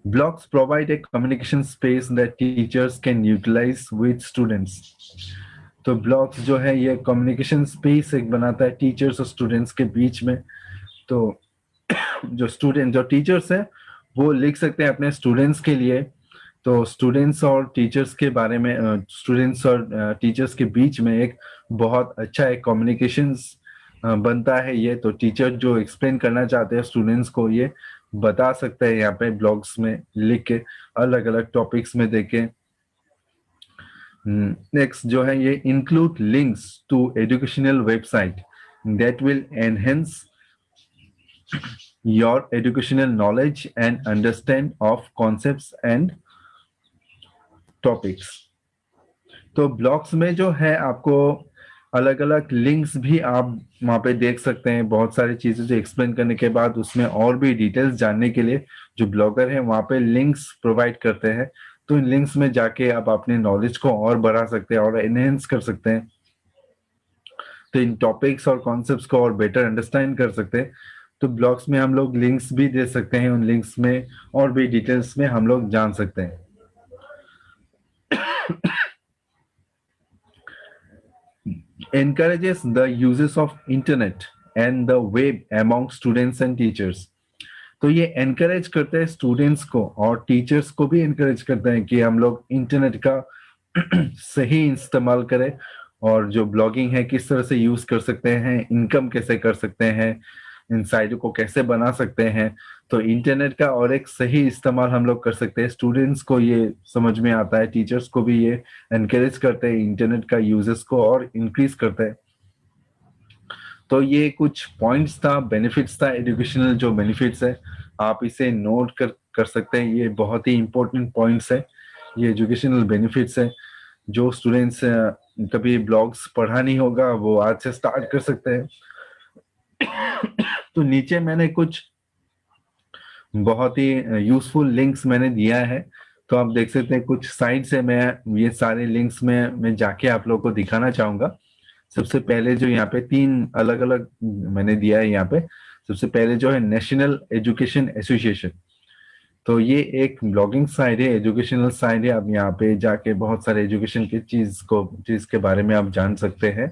Blogs provide a communication space that teachers can utilize with students. तो ब्लॉग्स जो है ये कम्युनिकेशन स्पेस एक बनाता है टीचर्स और स्टूडेंट्स के बीच में। तो जो टीचर्स है वो लिख सकते हैं अपने स्टूडेंट्स के लिए। तो स्टूडेंट्स और टीचर्स के बारे में, स्टूडेंट्स और टीचर्स के बीच में एक बहुत अच्छा एक कम्युनिकेशन बनता है ये। तो टीचर जो एक्सप्लेन करना चाहते हैं स्टूडेंट्स को, ये बता सकते हैं यहाँ पे ब्लॉग्स में लिख के, अलग अलग टॉपिक्स में देके। नेक्स्ट जो है, ये include links to educational website that will enhance your educational knowledge and understand of concepts and topics. तो ब्लॉग्स में जो है आपको अलग अलग लिंक्स भी आप वहाँ पे देख सकते हैं। बहुत सारी चीजें जो एक्सप्लेन करने के बाद उसमें और भी डिटेल्स जानने के लिए जो ब्लॉगर है वहाँ पे लिंक्स प्रोवाइड करते हैं। तो इन लिंक्स में जाके आप अपने नॉलेज को और बढ़ा सकते हैं और एनहेंस कर सकते हैं। तो इन टॉपिक्स और कॉन्सेप्ट्स को और बेटर अंडरस्टैंड कर सकते हैं। तो ब्लॉग्स में हम लोग लिंक्स भी दे सकते हैं, उन लिंक्स में और भी डिटेल्स में हम लोग जान सकते हैं। encourages the uses of internet and the web among students and teachers। तो ये एनकरेज करते हैं स्टूडेंट्स को और टीचर्स को भी एनकरेज करते हैं कि हम लोग इंटरनेट का सही इस्तेमाल करें, और जो ब्लॉगिंग है किस तरह से यूज कर सकते हैं, इनकम कैसे कर सकते हैं, इन साइटों को कैसे बना सकते हैं। तो इंटरनेट का और एक सही इस्तेमाल हम लोग कर सकते हैं। स्टूडेंट्स को ये समझ में आता है, टीचर्स को भी ये एनकरेज करते हैं, इंटरनेट का यूजेस को और इंक्रीज करते हैं। तो ये कुछ पॉइंट्स था, बेनिफिट्स था, एजुकेशनल जो बेनिफिट्स है आप इसे नोट कर सकते हैं। ये बहुत ही इंपॉर्टेंट पॉइंट्स है, ये एजुकेशनल बेनिफिट्स है। जो स्टूडेंट्स कभी ब्लॉग्स पढ़ा नहीं होगा वो आज से स्टार्ट कर सकते हैं। तो नीचे मैंने कुछ बहुत ही यूजफुल लिंक्स मैंने दिया है, तो आप देख सकते हैं कुछ साइट्स है। मैं ये सारे लिंक्स में मैं जाके आप लोगों को दिखाना चाहूंगा। सबसे पहले जो यहाँ पे 3 अलग अलग मैंने दिया है यहाँ पे। सबसे पहले जो है नेशनल एजुकेशन एसोसिएशन। तो ये एक ब्लॉगिंग साइट है, एजुकेशनल साइट है। आप यहाँ पे जाके बहुत सारे एजुकेशन की चीज के बारे में आप जान सकते हैं।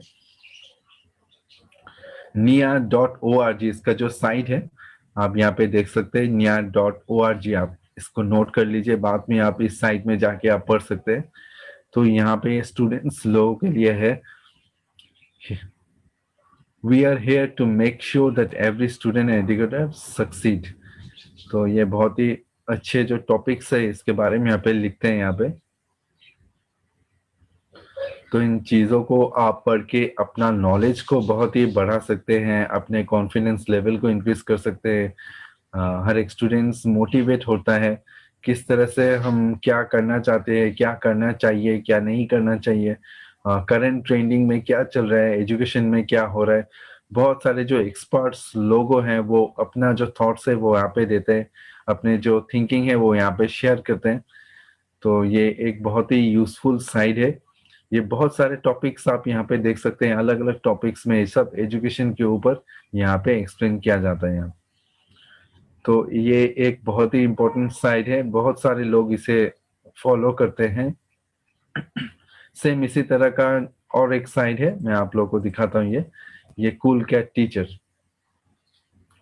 nia.org इसका जो साइट है आप यहाँ पे देख सकते हैं, nia.org। आप इसको नोट कर लीजिए, बाद में आप इस साइट में जाके आप पढ़ सकते हैं। तो यहाँ पे स्टूडेंट्स लोगों के लिए है, We are here to make sure that every student and educator succeed। तो ये बहुत ही अच्छे जो टॉपिक्स है इसके बारे में यहाँ पे लिखते हैं यहाँ पे। तो इन चीजों को आप पढ़ के अपना नॉलेज को बहुत ही बढ़ा सकते हैं, अपने कॉन्फिडेंस लेवल को इंक्रीज कर सकते हैं। हर एक स्टूडेंट्स मोटिवेट होता है किस तरह से हम क्या करना चाहते हैं, क्या करना चाहिए, क्या नहीं करना चाहिए, करंट ट्रेंडिंग में क्या चल रहा है, एजुकेशन में क्या हो रहा है। बहुत सारे जो एक्सपर्ट्स लोगों हैं वो अपना जो थॉट्स है वो यहाँ पे देते हैं, अपने जो थिंकिंग है वो यहाँ पे शेयर करते हैं। तो ये एक बहुत ही यूजफुल साइट है। ये बहुत सारे टॉपिक्स आप यहाँ पे देख सकते हैं, अलग अलग टॉपिक्स में सब एजुकेशन के ऊपर यहाँ पे एक्सप्लेन किया जाता है यहाँ। तो ये एक बहुत ही इम्पोर्टेंट साइट है, बहुत सारे लोग इसे फॉलो करते हैं। सेम इसी तरह का और एक साइट है, मैं आप लोगों को दिखाता हूँ। ये कूल कैट टीचर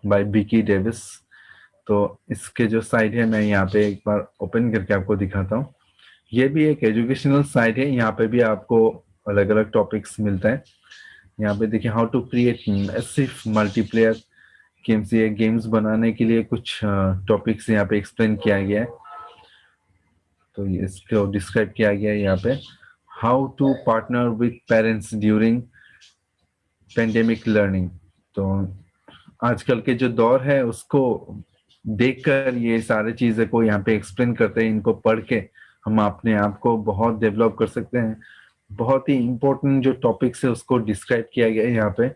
बाय बिकी डेविस। तो इसके जो साइट है मैं यहाँ पे एक बार ओपन करके आपको दिखाता हूँ। ये भी एक एजुकेशनल साइट है, यहाँ पे भी आपको अलग अलग टॉपिक्स मिलता है। यहाँ पे देखिए, how to create massive multiplayer games बनाने के लिए कुछ टॉपिक्स यहाँ पे एक्सप्लेन किया गया है। तो इसको डिस्क्राइब किया गया है यहाँ पे, how to partner with parents during pandemic learning. तो आजकल के जो दौर है उसको देखकर ये सारी चीजें को यहाँ पे एक्सप्लेन करते हैं। इनको पढ़ के हम अपने आप को बहुत डेवलप कर सकते हैं। बहुत ही इंपॉर्टेंट जो टॉपिक्स है उसको डिस्क्राइब किया गया है यहाँ पे,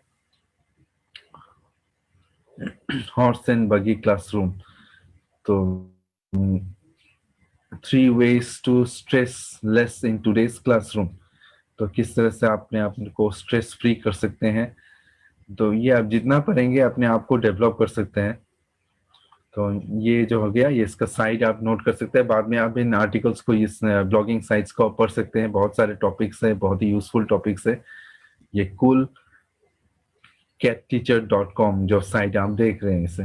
हॉर्स एंड बगी क्लासरूम। तो 3 ways to stress less in today's classroom. तो किस तरह से अपने आप को स्ट्रेस फ्री कर सकते हैं। तो ये आप जितना पढ़ेंगे अपने आप को डेवलप कर सकते हैं। तो ये जो हो गया, ये इसका साइट आप नोट कर सकते हैं। बाद में आप इन आर्टिकल्स को, इस ब्लॉगिंग साइट्स को पढ़ सकते हैं। बहुत सारे टॉपिक्स है, बहुत ही यूजफुल टॉपिक्स है। ये coolcatteacher.com जो साइट आप देख रहे हैं, इसे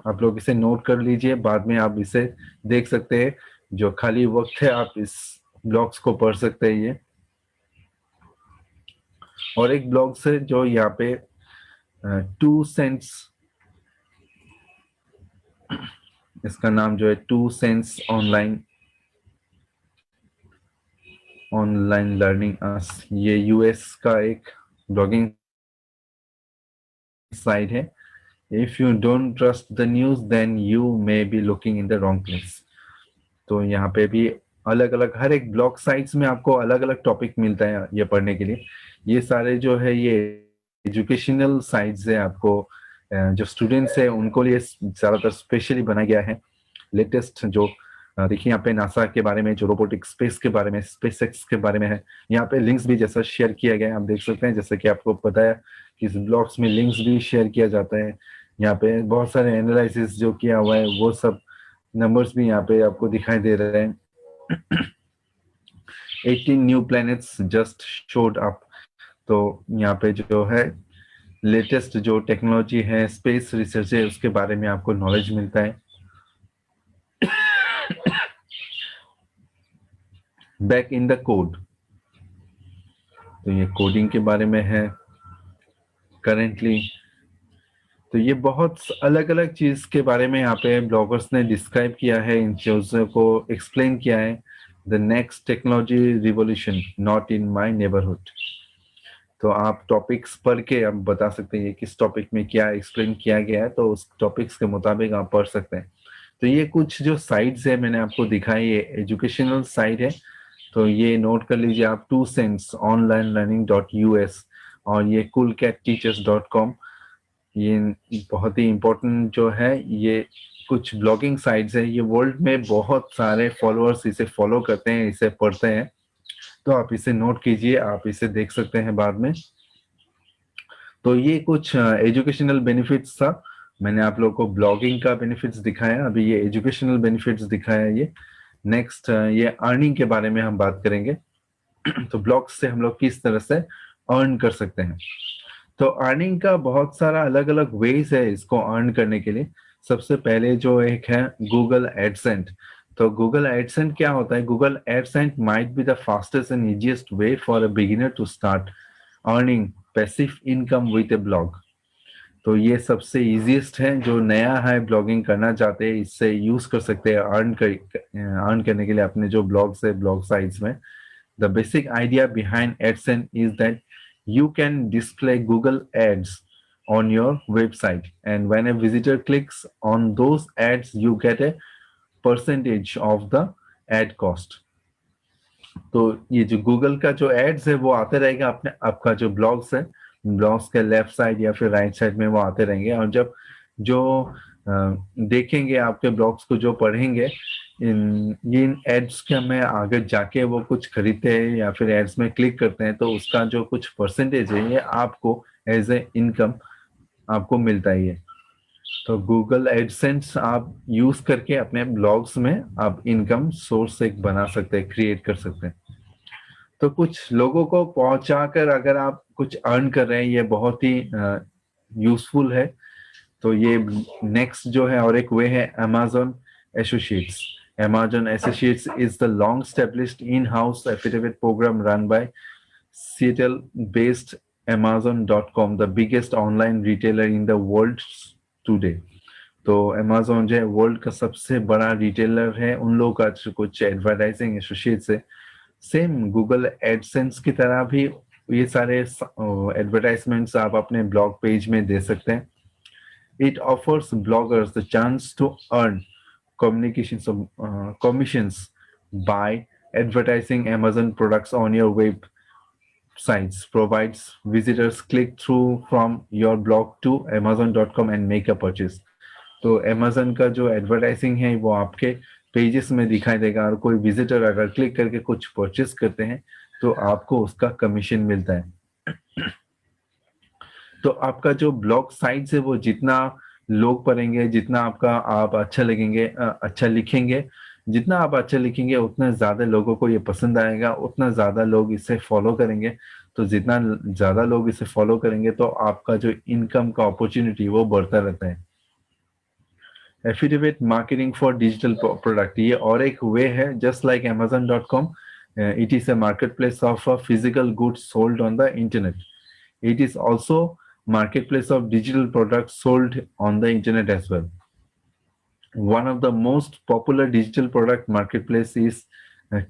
आप लोग इसे नोट कर लीजिए। बाद में आप इसे देख सकते हैं। जो खाली वक्त है आप इस ब्लॉग्स को पढ़ सकते हैं ये। और एक ब्लॉग से जो यहाँ पे 2 cents, इसका नाम जो है 2 cents ऑनलाइन लर्निंग अस, ये यूएस का एक ब्लॉगिंग साइट है। If you don't trust the news then you may be looking in the wrong place. तो यहाँ पे भी अलग अलग हर एक ब्लॉग साइट्स में आपको अलग अलग टॉपिक मिलता है ये पढ़ने के लिए। ये सारे जो है ये एजुकेशनल साइट्स है। आपको जो स्टूडेंट्स है उनको लिए ज्यादातर स्पेशली बनाया गया है। लेटेस्ट जो देखिए यहाँ पे नासा के बारे में, जो रोबोटिक स्पेस के बारे में, स्पेस एक्स के बारे में है। यहाँ पे लिंक्स भी जैसा शेयर किया गया है, आप देख सकते हैं। जैसे कि आपको पता है कि इस ब्लॉग्स में लिंक्स भी शेयर किया जाता है। यहाँ पे बहुत सारे एनालिसिस जो किया हुआ है वो सब नंबर्स भी यहाँ पे आपको दिखाई दे रहे हैं। 18 new planets just showed up. तो यहाँ पे जो है लेटेस्ट जो टेक्नोलॉजी है, स्पेस रिसर्च है, उसके बारे में आपको नॉलेज मिलता है। बैक इन द कोड, तो ये कोडिंग के बारे में है करेंटली। तो ये बहुत अलग अलग चीज के बारे में यहाँ पे ब्लॉगर्स ने डिस्क्राइब किया है, इन चीजों को एक्सप्लेन किया है। The next technology revolution not in my neighbourhood. तो आप टॉपिक्स पढ़ के आप बता सकते हैं किस टॉपिक में क्या एक्सप्लेन किया गया है, तो उस टॉपिक्स के मुताबिक आप पढ़ सकते हैं। तो ये कुछ जो साइट्स है मैंने आपको दिखाई, ये एजुकेशनल साइट है। तो ये नोट कर लीजिए आप, 2 cents onlinelearning.us और ये coolcatteachers.com। ये बहुत ही इम्पोर्टेंट जो है, ये कुछ ब्लॉगिंग साइट्स है। ये वर्ल्ड में बहुत सारे फॉलोअर्स इसे फॉलो करते हैं, इसे पढ़ते हैं। तो आप इसे नोट कीजिए, आप इसे देख सकते हैं बाद में। तो ये कुछ एजुकेशनल बेनिफिट्स था। मैंने आप लोगों को ब्लॉगिंग का बेनिफिट्स दिखाया, अभी ये एजुकेशनल बेनिफिट्स दिखाया ये। नेक्स्ट ये अर्निंग के बारे में हम बात करेंगे। तो ब्लॉग्स से हम लोग किस तरह से अर्न कर सकते हैं। तो अर्निंग का बहुत सारा अलग अलग वेज है इसको अर्न करने के लिए। सबसे पहले जो एक है गूगल एडसेंट। तो गूगल एडसेंट क्या होता है? Google AdSense might be the fastest and easiest way for a beginner to start earning passive income with a blog. तो ये सबसे इजीएस्ट है, जो नया है ब्लॉगिंग करना चाहते हैं इससे यूज कर सकते हैं अर्न करने के लिए अपने जो ब्लॉग्स है ब्लॉग साइट्स में। The basic idea behind AdSense is that you can display Google ads on your website, and when a visitor clicks on those ads you get a percentage of the ad cost। तो ये जो Google का जो ads है वो आते रहेगा अपने आपका जो ब्लॉग्स है, ब्लॉग्स के लेफ्ट साइड या फिर राइट साइड में वो आते रहेंगे। और जब जो देखेंगे आपके ब्लॉग्स को, जो पढ़ेंगे इन एड्स के में आगे जाके वो कुछ खरीदते हैं या फिर एड्स में क्लिक करते हैं, तो उसका जो कुछ परसेंटेज है ये आपको एज ए इनकम आपको मिलता ही है। तो गूगल एडसेंस आप यूज करके अपने ब्लॉग्स में आप इनकम सोर्स एक बना सकते हैं, क्रिएट कर सकते हैं। तो कुछ लोगों को पहुंचाकर अगर आप कुछ अर्न कर रहे हैं, ये बहुत ही यूजफुल है। तो ये नेक्स्ट जो है और एक वे है Amazon Associates। Amazon Associates is the long established in-house affiliate program run by Seattle-based Amazon.com, the biggest online retailer in the world, today. तो अमेजोन जो है वर्ल्ड का सबसे बड़ा रिटेलर है, उन लोगों का जो कुछ एडवर्टाइजिंग एसोसिएट्स है, सेम गूगल एडसेंस की तरह भी ये सारे एडवर्टाइजमेंट्स आप अपने ब्लॉग पेज में दे सकते हैं। It offers bloggers the chance to earn communications commissions by advertising Amazon products on your websites, provides visitors click through from your blog to amazon.com and make a purchase। तो Amazon का जो advertising है वो आपके pages में दिखाई देगा, और कोई विजिटर अगर क्लिक करके कुछ परचेस करते हैं तो आपको उसका कमीशन मिलता है। तो आपका जो ब्लॉग साइट्स है वो जितना लोग पढ़ेंगे, जितना आपका आप अच्छा लगेंगे, अच्छा लिखेंगे, जितना आप अच्छा लिखेंगे उतना ज्यादा लोगों को ये पसंद आएगा, उतना ज्यादा लोग इसे फॉलो करेंगे। तो जितना ज्यादा लोग इसे फॉलो करेंगे तो आपका जो इनकम का अपॉर्चुनिटी वो बढ़ता रहता है। Affiliate marketing for digital product, ये और एक वे है, just like amazon.com, it is a market place of physical goods sold on the internet. It is also marketplace of digital products sold on the internet as well. One of the most popular digital product marketplace is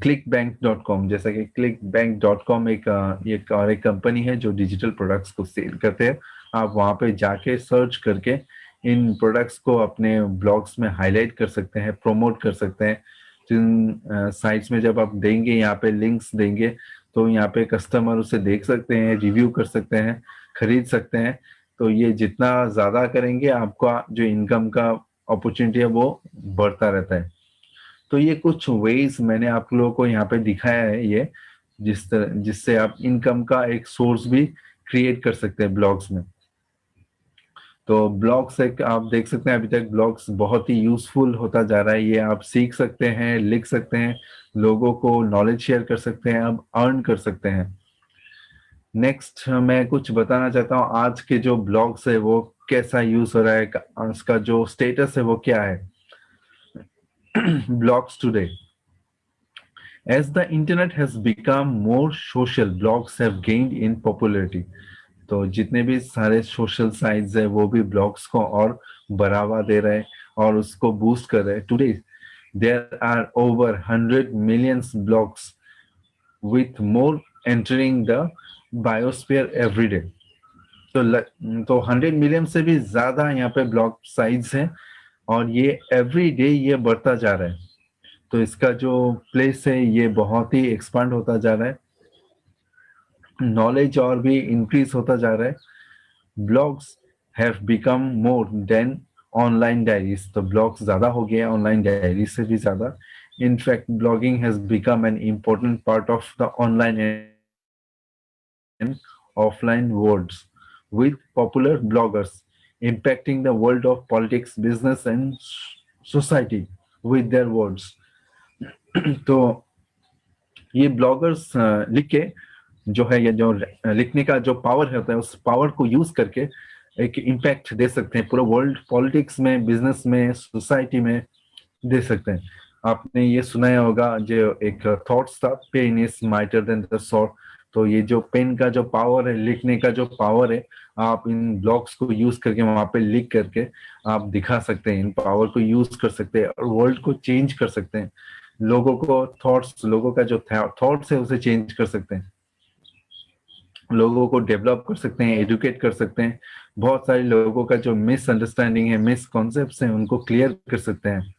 clickbank.com। जैसा कि clickbank.com एक company है जो digital products को cell करते हैं। आप वहां पे जाके सर्च करके इन प्रोडक्ट्स को अपने ब्लॉग्स में हाईलाइट कर सकते हैं, प्रोमोट कर सकते हैं। जिन साइट्स में जब आप देंगे, यहाँ पे लिंक्स देंगे, तो यहाँ पे कस्टमर उसे देख सकते हैं, रिव्यू कर सकते हैं, खरीद सकते हैं। तो ये जितना ज्यादा करेंगे आपका जो इनकम का अपॉर्चुनिटी है वो बढ़ता रहता है। तो ये कुछ वेज मैंने आप लोगों को यहाँ पे दिखाया है, ये जिससे आप इनकम का एक सोर्स भी क्रिएट कर सकते हैं ब्लॉग्स में। तो ब्लॉग्स एक आप देख सकते हैं अभी तक ब्लॉग्स बहुत ही यूजफुल होता जा रहा है। ये आप सीख सकते हैं, लिख सकते हैं, लोगों को नॉलेज शेयर कर सकते हैं, आप अर्न कर सकते हैं। नेक्स्ट मैं कुछ बताना चाहता हूँ, आज के जो ब्लॉग्स है वो कैसा यूज हो रहा है, उसका जो स्टेटस है वो क्या है। Blogs today, as the internet has become more social, blogs have gained in popularity। तो जितने भी सारे सोशल साइट्स है वो भी ब्लॉग्स को और बढ़ावा दे रहे हैं और उसको बूस्ट कर रहे हैं। Today there are over 100 millions blogs with more entering the biosphere every day. तो 100 मिलियन से भी ज्यादा यहाँ पे ब्लॉग साइट्स हैं और ये एवरी डे ये बढ़ता जा रहा है। तो इसका जो प्लेस है ये बहुत ही एक्सपांड होता जा रहा है, नॉलेज और भी इंक्रीज होता जा रहा है। Blogs have become more than online diaries. तो ब्लॉग्स ज्यादा हो गया ऑनलाइन डायरी से भी ज्यादा। In fact blogging has become an important part of the online and offline worlds, with popular bloggers impacting the world of politics, business and society with their words। तो ये bloggers लिख के जो है, ये जो लिखने का जो पावर होता है उस पावर को यूज करके एक इम्पैक्ट दे सकते हैं पूरा वर्ल्ड, पॉलिटिक्स में, बिजनेस में, सोसाइटी में दे सकते हैं। आपने ये सुनाया होगा जो एक थॉट्स था, pen is mightier than the sword. तो ये जो पेन का जो पावर है, लिखने का जो पावर है, आप इन ब्लॉग्स को यूज करके वहां पे लिख करके आप दिखा सकते हैं, इन पावर को यूज कर सकते हैं और वर्ल्ड को चेंज कर सकते हैं। लोगों को थॉट्स, लोगों का जो थॉट्स है उसे चेंज कर सकते हैं, लोगों को डेवलप कर सकते हैं, एजुकेट कर सकते हैं। बहुत सारे लोगों का जो मिसअंडरस्टैंडिंग है, मिसकॉन्सेप्ट्स हैं, उनको क्लियर कर सकते हैं।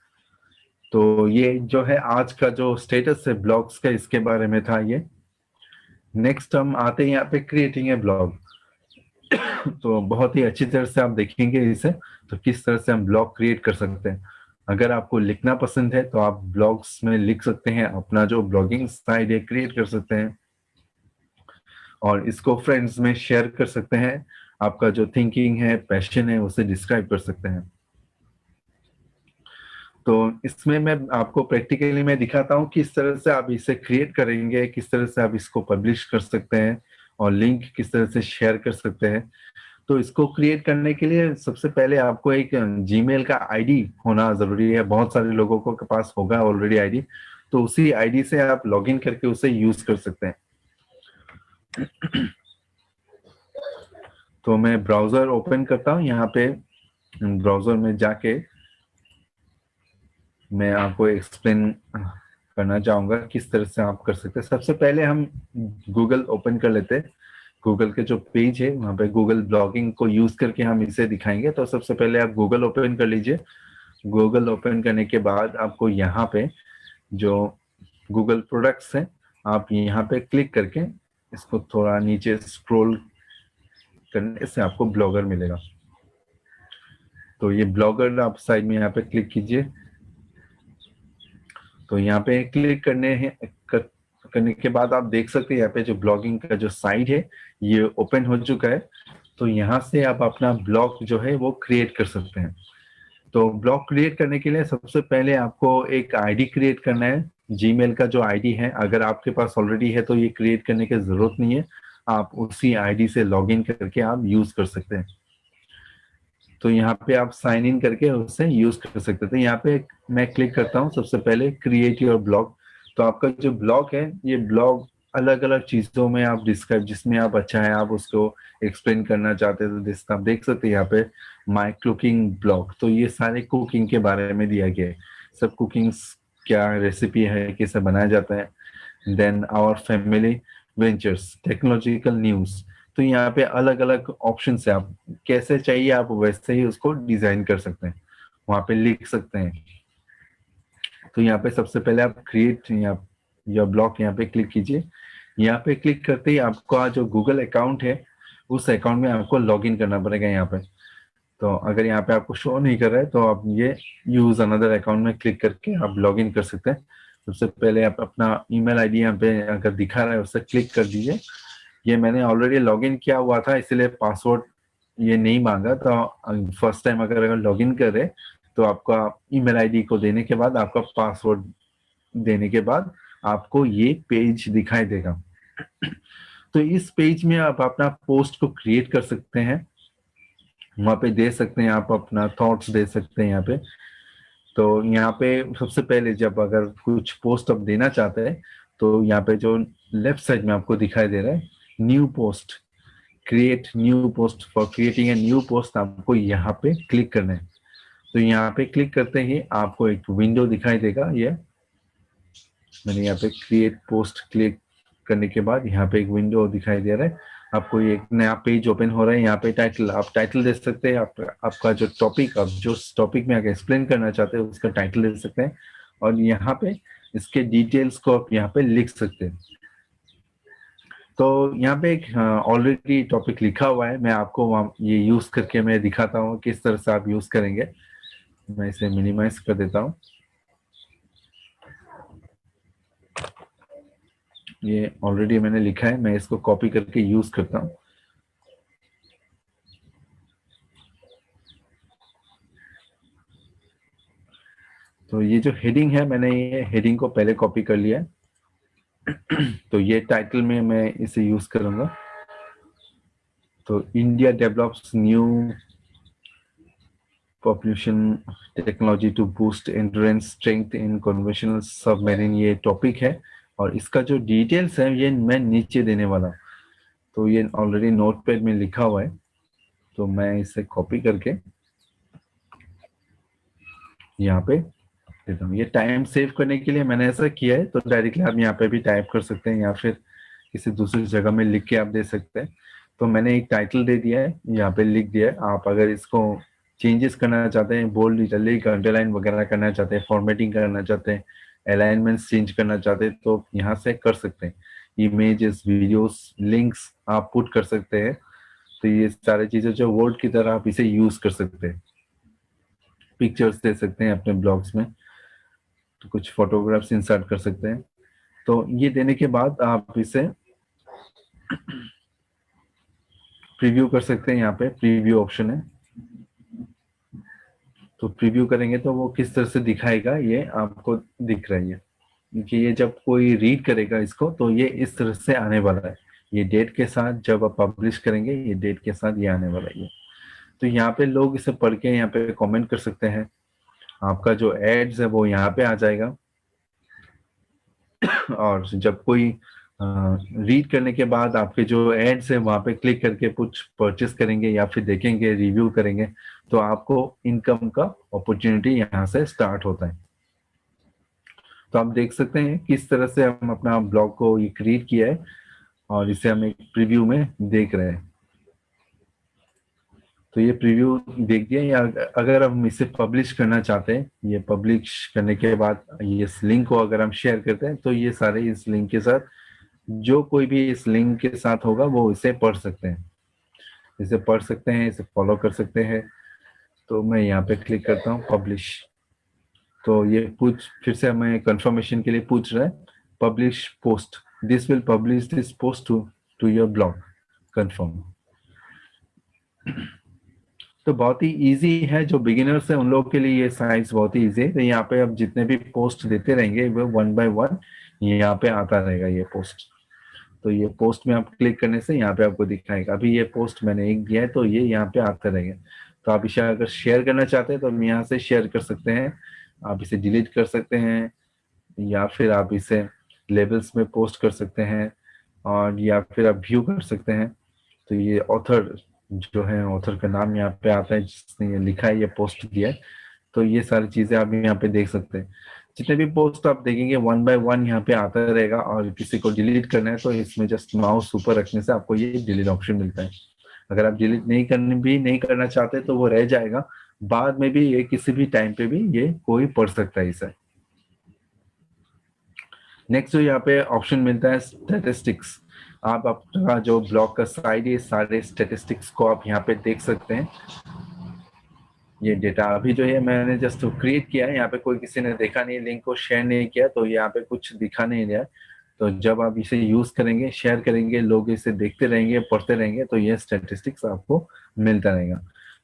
तो ये जो है आज का जो स्टेटस है ब्लॉग्स का, इसके बारे में था ये। नेक्स्ट हम आते हैं यहाँ पे क्रिएटिंग ए ब्लॉग। तो बहुत ही अच्छी तरह से आप देखेंगे इसे, तो किस तरह से हम ब्लॉग क्रिएट कर सकते हैं। अगर आपको लिखना पसंद है तो आप ब्लॉग्स में लिख सकते हैं, अपना जो ब्लॉगिंग साइट है क्रिएट कर सकते हैं और इसको फ्रेंड्स में शेयर कर सकते हैं। आपका जो थिंकिंग है, पैशन है, उसे डिस्क्राइब कर सकते हैं। तो इसमें मैं आपको प्रैक्टिकली मैं दिखाता हूँ किस तरह से आप इसे क्रिएट करेंगे, किस तरह से आप इसको पब्लिश कर सकते हैं और लिंक किस तरह से शेयर कर सकते हैं। तो इसको क्रिएट करने के लिए सबसे पहले आपको एक जीमेल का आईडी होना जरूरी है। बहुत सारे लोगों को के पास होगा ऑलरेडी आईडी, तो उसी आईडी से आप लॉगिन करके उसे यूज कर सकते हैं। तो मैं ब्राउजर ओपन करता हूँ, यहाँ पे ब्राउजर में जाके मैं आपको एक्सप्लेन करना चाहूंगा किस तरह से आप कर सकते हैं। सबसे पहले हम गूगल ओपन कर लेते हैं। गूगल के जो पेज है वहाँ पे गूगल ब्लॉगिंग को यूज करके हम इसे दिखाएंगे। तो सबसे पहले आप गूगल ओपन कर लीजिए। गूगल ओपन करने के बाद आपको यहाँ पे जो गूगल प्रोडक्ट्स है, आप यहाँ पे क्लिक करके इसको थोड़ा नीचे स्क्रॉल करने से आपको ब्लॉगर मिलेगा। तो ये ब्लॉगर आप साइड में यहाँ पे क्लिक कीजिए। तो यहाँ पे क्लिक करने के बाद आप देख सकते हैं यहाँ पे जो ब्लॉगिंग का जो साइट है ये ओपन हो चुका है। तो यहाँ से आप अपना ब्लॉग जो है वो क्रिएट कर सकते हैं। तो ब्लॉग क्रिएट करने के लिए सबसे पहले आपको एक आईडी क्रिएट करना है। जीमेल का जो आईडी है, अगर आपके पास ऑलरेडी है तो ये क्रिएट करने की जरूरत नहीं है, आप उसी आईडी से लॉगिन करके आप यूज कर सकते हैं। तो यहाँ पे आप साइन इन करके उससे यूज कर सकते थे। यहाँ पे मैं क्लिक करता हूँ सबसे पहले क्रिएट योर ब्लॉग। तो आपका जो ब्लॉग है ये ब्लॉग अलग अलग चीजों में आप डिस्क्राइब, जिसमें आप अच्छा है आप उसको एक्सप्लेन करना चाहते हैं तो आप देख सकते हैं यहाँ पे माई कुकिंग ब्लॉग। तो ये सारे कुकिंग के बारे में दिया गया है, सब कुकिंग क्या रेसिपी है, कैसे बनाया जाता है। Then our family ventures, technological news. तो यहाँ पे अलग अलग ऑप्शन है, आप कैसे चाहिए आप वैसे ही उसको डिजाइन कर सकते हैं, वहां पे लिख सकते हैं। तो यहाँ पे सबसे पहले आप क्रिएट या ब्लॉग यहाँ पे क्लिक कीजिए। यहाँ पे क्लिक करते ही आपका जो गूगल अकाउंट है उस अकाउंट में आपको लॉगिन करना पड़ेगा यहाँ पे। तो अगर यहाँ पे आपको शो नहीं कर रहा है तो आप ये यूज अनदर अकाउंट में क्लिक करके आप लॉगिन कर सकते हैं। सबसे पहले आप अपना ईमेल आईडी यहाँ पे अगर दिखा रहा है उससे क्लिक कर दीजिए। ये मैंने ऑलरेडी लॉगिन किया हुआ था इसलिए पासवर्ड ये नहीं मांगा। तो फर्स्ट टाइम अगर लॉगिन कर रहे तो आपका ईमेल आईडी को देने के बाद आपका पासवर्ड देने के बाद आपको ये पेज दिखाई देगा। तो इस पेज में आप अपना पोस्ट को क्रिएट कर सकते हैं, वहां पे दे सकते हैं, आप अपना थॉट्स दे सकते हैं यहाँ पे। तो यहाँ पे सबसे पहले जब अगर कुछ पोस्ट आप देना चाहते हैं तो यहाँ पे जो लेफ्ट साइड में आपको दिखाई दे रहा है new post, create new post, for creating a new post आपको यहाँ पे क्लिक करना है। तो यहाँ पे क्लिक करते ही आपको एक विंडो दिखाई देगा। ये मैंने यहाँ पे क्रिएट पोस्ट क्लिक करने के बाद यहाँ पे एक विंडो दिखाई दे रहा है, आपको एक नया पेज ओपन हो रहा है। यहाँ पे टाइटल, आप टाइटल दे सकते हैं, आपका जो टॉपिक, आप जो टॉपिक में आगे एक्सप्लेन करना चाहते हैं उसका टाइटल दे सकते हैं और यहाँ पे इसके डिटेल्स को आप यहाँ पे लिख सकते हैं। तो यहाँ पे एक ऑलरेडी टॉपिक लिखा हुआ है, मैं आपको ये यूज करके मैं दिखाता हूँ किस तरह से आप यूज करेंगे। मैं इसे मिनिमाइज कर देता हूँ। ये ऑलरेडी मैंने लिखा है, मैं इसको कॉपी करके यूज करता हूँ। तो ये जो हेडिंग है मैंने ये हेडिंग को पहले कॉपी कर लिया है। तो ये टाइटल में मैं इसे यूज करूंगा। तो India develops new population technology to boost endurance strength in conventional submarine, ये टॉपिक है और इसका जो डिटेल्स है ये मैं नीचे देने वाला हूँ। तो ये ऑलरेडी नोटपैड में लिखा हुआ है, तो मैं इसे कॉपी करके यहाँ पे देता हूँ। ये टाइम सेव करने के लिए मैंने ऐसा किया है। तो डायरेक्टली आप यहाँ पे भी टाइप कर सकते हैं या फिर किसी दूसरी जगह में लिख के आप दे सकते हैं। तो मैंने एक टाइटल दे दिया है, यहाँ पे लिख दिया है। आप अगर इसको चेंजेस करना चाहते हैं, बोल्ड, इटैलिक, अंडरलाइन वगैरह करना चाहते हैं, फॉर्मेटिंग करना चाहते हैं, अलाइनमेंट्स चेंज करना चाहते हैं तो यहाँ से कर सकते हैं। इमेजेस, वीडियोस, लिंक्स आप पुट कर सकते हैं। तो ये सारी चीजें जो वर्ड की तरह आप इसे यूज कर सकते हैं। पिक्चर्स दे सकते हैं अपने ब्लॉग्स में, तो कुछ फोटोग्राफ्स इंसर्ट कर सकते हैं। तो ये देने के बाद आप इसे प्रीव्यू कर सकते हैं। यहाँ पे प्रीव्यू ऑप्शन है, तो प्रीव्यू करेंगे तो वो किस तरह से दिखाएगा ये आपको दिख रही है कि ये जब कोई रीड करेगा इसको तो ये इस तरह से आने वाला है। ये डेट के साथ जब आप पब्लिश करेंगे ये डेट के साथ ये आने वाला है। तो यहाँ पे लोग इसे पढ़ के यहाँ पे कमेंट कर सकते हैं। आपका जो एड्स है वो यहाँ पे आ जाएगा और जब कोई रीड करने के बाद आपके जो एड्स है वहां पे क्लिक करके कुछ परचेस करेंगे या फिर देखेंगे, रिव्यू करेंगे, तो आपको इनकम का अपॉर्चुनिटी यहाँ से स्टार्ट होता है। तो आप देख सकते हैं किस तरह से हम अपना ब्लॉग को ये क्रिएट किया है और इसे हम एक प्रीव्यू में देख रहे हैं। तो ये प्रीव्यू देख दिया, या अगर हम इसे पब्लिश करना चाहते हैं, ये पब्लिश करने के बाद ये इस लिंक को अगर हम शेयर करते हैं तो ये सारे इस लिंक के साथ, जो कोई भी इस लिंक के साथ होगा वो इसे पढ़ सकते हैं, इसे पढ़ सकते हैं, इसे फॉलो कर सकते हैं। तो मैं यहाँ पे क्लिक करता हूँ पब्लिश। तो ये फिर से हमें कंफर्मेशन के लिए पूछ रहा है, publish post, this will publish this post to your blog, confirm. तो बहुत ही इजी है, जो बिगिनर्स है उन लोगों के लिए ये साइट्स बहुत ही इजी है। तो यहाँ पे अब जितने भी पोस्ट देते रहेंगे वो 1 बाय 1 यहाँ पे आता रहेगा ये पोस्ट। तो ये पोस्ट में आप क्लिक करने से यहाँ पे आपको दिखाएगा। अभी ये पोस्ट मैंने एक दिया है तो ये यहाँ पे आता रहेगा। तो आप इसे अगर शेयर करना चाहते हैं तो हम यहाँ से शेयर कर सकते हैं, आप इसे डिलीट कर सकते हैं, या फिर आप इसे लेबल्स में पोस्ट कर सकते हैं, और या फिर आप व्यू कर सकते हैं। तो ये ऑथर जो है, ऑथर का नाम यहाँ पे आता है जिसने ये लिखा है, ये पोस्ट दिया है। तो ये सारी चीजें आप यहाँ पे देख सकते हैं। जितने भी पोस्ट आप देखेंगे 1 बाय 1 यहाँ पे आता रहेगा, और किसी को डिलीट करना है तो इसमें जस्ट माउस ऊपर रखने से आपको ये डिलीट ऑप्शन मिलता है। अगर आप डिलीट नहीं करना चाहते तो वो रह जाएगा, बाद में भी ये किसी भी टाइम पे भी ये कोई पढ़ सकता है इसे। नेक्स्ट जो यहाँ पे ऑप्शन मिलता है स्टैटिस्टिक्स। आप अपना जो ब्लॉग का साइड है, सारे स्टैटिस्टिक्स को आप यहाँ पे देख सकते हैं। ये डेटा अभी जो है मैंने जस्ट क्रिएट किया है, यहाँ पे कोई किसी ने देखा नहीं, लिंक को शेयर नहीं किया, तो यहाँ पे कुछ दिखा नहीं रहा है। तो जब आप इसे यूज करेंगे, शेयर करेंगे, लोग इसे देखते रहेंगे, पढ़ते रहेंगे, तो ये स्टैटिस्टिक्स आपको मिलता रहेगा।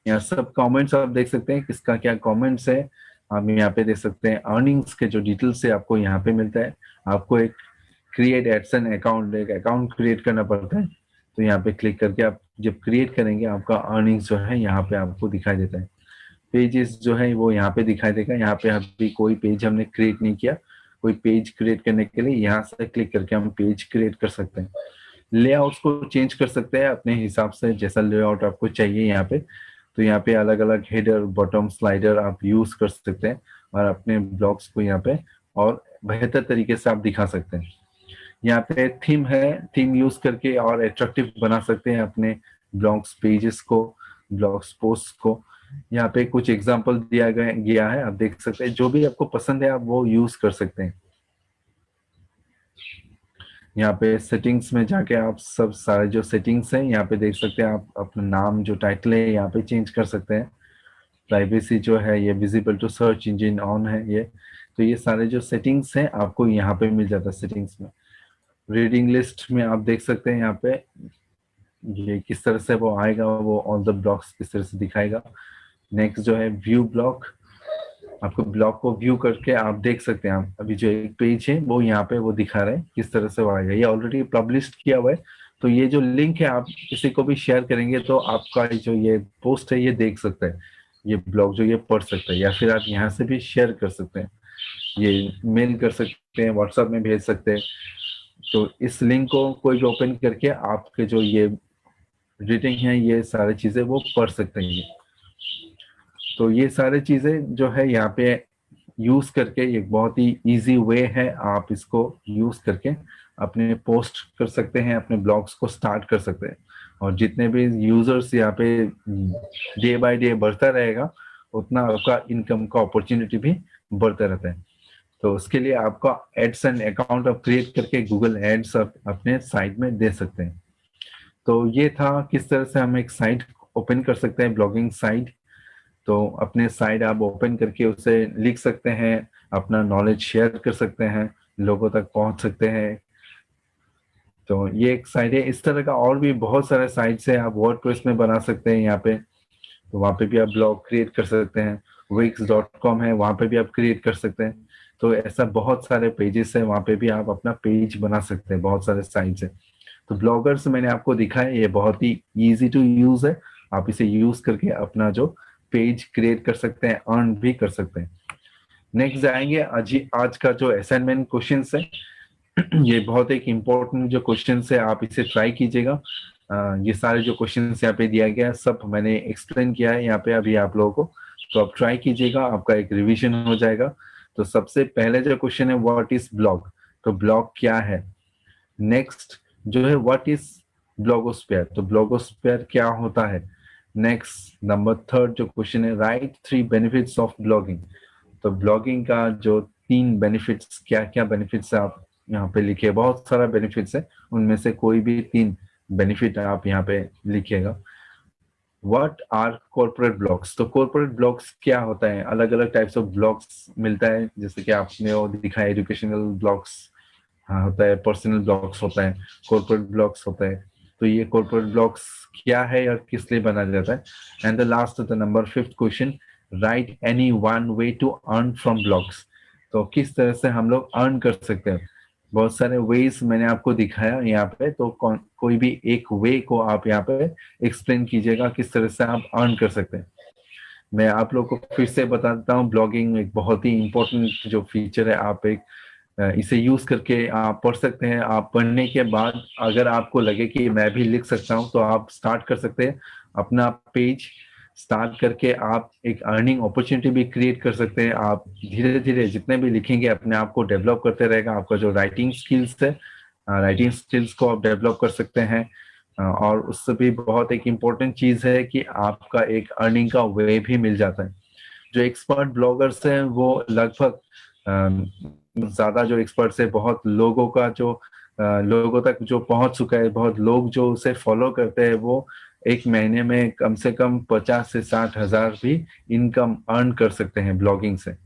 यहाँ सब कमेंट्स आप देख सकते हैं, किसका क्या कमेंट्स है। आप यहाँ पे देख सकते हैं अर्निंग्स के जो डिटेल्स है आपको यहाँ पे मिलता है। आपको एक क्रिएट एडसन अकाउंट, एक अकाउंट क्रिएट करना पड़ता है। तो यहाँ पे क्लिक करके आप जब क्रिएट करेंगे, आपका अर्निंग्स जो है यहाँ पे आपको दिखाई देता है। पेजेस जो है वो यहाँ पे दिखाई देगा। यहाँ पे अभी कोई पेज हमने क्रिएट नहीं किया। कोई पेज क्रिएट करने के लिए यहाँ से क्लिक करके हम पेज क्रिएट कर सकते हैं। लेआउट्स को चेंज कर सकते हैं अपने हिसाब से, जैसा लेआउट आपको चाहिए यहाँ पे। तो यहाँ पे अलग अलग हेडर, बॉटम, स्लाइडर आप यूज कर सकते हैं, और अपने ब्लॉग्स को यहाँ पे और बेहतर तरीके से आप दिखा सकते हैं। यहाँ पे थीम है, थीम यूज करके और अट्रैक्टिव बना सकते हैं अपने ब्लॉग्स पेजेस को, ब्लॉग्स पोस्ट को। यहाँ पे कुछ एग्जांपल दिया गया है, आप देख सकते हैं। जो भी आपको पसंद है आप वो यूज कर सकते हैं। यहाँ पे सेटिंग्स में जाके आप सब सारे जो सेटिंग्स हैं यहाँ पे देख सकते हैं। आप अपना नाम, जो टाइटल है यहाँ पे चेंज कर सकते हैं। प्राइवेसी जो है, ये visible to search engine on है ये। तो ये सारे जो सेटिंग्स हैं आपको यहाँ पे मिल जाता है सेटिंग्स में। रीडिंग लिस्ट में आप देख सकते हैं यहाँ पे ये किस तरह से वो आएगा, वो ऑन द ब्लॉग्स किस तरह से दिखाएगा। नेक्स्ट जो है व्यू ब्लॉग, आपको ब्लॉग को व्यू करके आप देख सकते हैं। आप अभी जो एक पेज है वो यहाँ पे वो दिखा रहे हैं किस तरह से वो आएगा। ये ऑलरेडी पब्लिश किया हुआ है, तो ये जो लिंक है आप किसी को भी शेयर करेंगे तो आपका जो ये पोस्ट है ये देख सकता है, ये ब्लॉग जो ये पढ़ सकता है। या फिर आप यहाँ से भी शेयर कर सकते हैं, ये मेल कर सकते हैं, व्हाट्सएप में भेज सकते हैं। तो इस लिंक को कोई भी ओपन करके आपके जो ये रीडिंग है, ये सारी चीजें वो पढ़ सकते हैं। तो ये सारी चीजें जो है यहाँ पे यूज करके, एक बहुत ही इजी वे है, आप इसको यूज करके अपने पोस्ट कर सकते हैं, अपने ब्लॉग्स को स्टार्ट कर सकते हैं। और जितने भी यूजर्स यहाँ पे डे बाय डे बढ़ता रहेगा, उतना आपका इनकम का अपॉर्चुनिटी भी बढ़ता रहता है। तो उसके लिए आपका एड्स एंड अकाउंट आप क्रिएट करके गूगल एड्स अपने साइट में दे सकते हैं। तो ये था किस तरह से हम एक साइट ओपन कर सकते हैं, ब्लॉगिंग साइट। तो अपने साइट आप ओपन करके उसे लिख सकते हैं, अपना नॉलेज शेयर कर सकते हैं, लोगों तक पहुंच सकते हैं। तो ये एक साइट है। इस तरह का और भी बहुत सारे साइट्स है, आप वर्डप्रेस में बना सकते हैं यहाँ पे। तो वहाँ पे भी आप ब्लॉग क्रिएट कर सकते हैं। wix.com है, वहाँ पे भी आप क्रिएट कर सकते हैं। तो ऐसा बहुत सारे पेजेस है, वहाँ पे भी आप अपना पेज बना सकते हैं, बहुत सारे साइट्स है। तो ब्लॉगर्स मैंने आपको दिखाया, ये बहुत ही इजी टू यूज है। आप इसे यूज करके अपना जो पेज क्रिएट कर सकते हैं, अर्न भी कर सकते हैं। नेक्स्ट जाएंगे आज का जो असाइनमेंट क्वेश्चन है। ये बहुत एक इम्पोर्टेंट जो क्वेश्चन है, आप इसे ट्राई कीजिएगा। ये सारे जो क्वेश्चन यहाँ पे दिया गया है सब मैंने एक्सप्लेन किया है यहाँ पे अभी आप लोगों को, तो आप ट्राई कीजिएगा, आपका एक रिवीजन हो जाएगा। तो सबसे पहले जो क्वेश्चन है व्हाट इज ब्लॉग, तो ब्लॉग क्या है। नेक्स्ट जो है व्हाट इज ब्लॉगोस्फेयर, तो ब्लॉगोस्फेयर क्या होता है। नेक्स्ट नंबर थर्ड जो क्वेश्चन है राइट 3 बेनिफिट्स ऑफ ब्लॉगिंग, तो ब्लॉगिंग का जो 3 बेनिफिट्स, क्या क्या बेनिफिट्स है आप यहाँ पे लिखिए, बहुत सारा बेनिफिट्स है, उनमें से कोई भी 3 बेनिफिट आप यहाँ पे लिखिएगा। व्हाट आर कॉर्पोरेट ब्लॉग्स, तो कॉर्पोरेट ब्लॉग्स क्या होता है, अलग अलग टाइप्स ऑफ ब्लॉग्स मिलता है, जैसे कि आपने वो दिखा है एजुकेशनल ब्लॉग्स होता है, पर्सनल ब्लॉग्स होता है, कॉर्पोरेट ब्लॉग्स होता है। तो ये कॉर्पोरेट ब्लॉग्स क्या है और किस लिए बनाया जाता है। And the last the number 5th question right any one way to earn from blogs, तो किस तरह से हम लोग अर्न कर सकते हैं। बहुत सारे वेज मैंने आपको दिखाया यहाँ पे, तो कोई भी एक वे को आप यहाँ पे एक्सप्लेन कीजिएगा किस तरह से आप अर्न कर सकते हैं। मैं आप लोग को फिर से बता देता हूँ, ब्लॉगिंग एक बहुत ही इंपॉर्टेंट जो फीचर है, आप एक इसे यूज करके आप पढ़ सकते हैं। आप पढ़ने के बाद अगर आपको लगे कि मैं भी लिख सकता हूँ, तो आप स्टार्ट कर सकते हैं अपना पेज स्टार्ट करके, आप एक अर्निंग अपॉर्चुनिटी भी क्रिएट कर सकते हैं। आप धीरे धीरे जितने भी लिखेंगे अपने आप को डेवलप करते रहेगा, आपका जो राइटिंग स्किल्स है, राइटिंग स्किल्स को आप डेवलप कर सकते हैं। और उससे भी बहुत एक इम्पोर्टेंट चीज है कि आपका एक अर्निंग का वे भी मिल जाता है। जो एक्सपर्ट ब्लॉगर्स हैं वो लगभग ज्यादा जो एक्सपर्ट्स है, बहुत लोगों का जो लोगों तक जो पहुंच चुका है, बहुत लोग जो उसे फॉलो करते हैं, वो एक महीने में कम से कम 50 से 60 हजार भी इनकम अर्न कर सकते हैं ब्लॉगिंग से।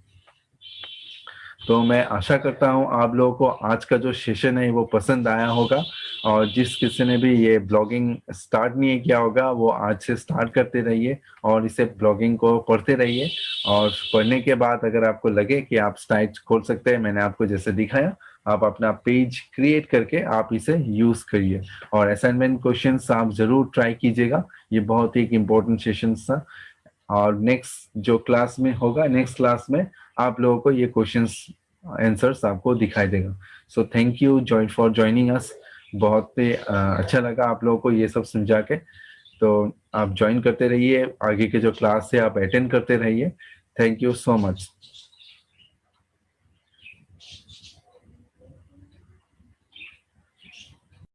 तो मैं आशा करता हूँ आप लोगों को आज का जो सेशन है वो पसंद आया होगा, और जिस किसी ने भी ये ब्लॉगिंग स्टार्ट नहीं किया होगा वो आज से स्टार्ट करते रहिए और इसे ब्लॉगिंग को पढ़ते रहिए। और पढ़ने के बाद अगर आपको लगे कि आप साइट खोल सकते हैं, मैंने आपको जैसे दिखाया, आप अपना पेज क्रिएट करके आप इसे यूज करिए। और असाइनमेंट क्वेश्चंस आप जरूर ट्राई कीजिएगा, ये बहुत ही इम्पोर्टेंट सेशन था। और नेक्स्ट जो क्लास में होगा, नेक्स्ट क्लास में आप लोगों को ये क्वेश्चंस आंसर्स आपको दिखाई देगा। So thank you join for joining us, बहुत ही अच्छा लगा आप लोगों को ये सब समझा के। तो आप ज्वाइन करते रहिए, आगे के जो क्लास है आप अटेंड करते रहिए। Thank you so much.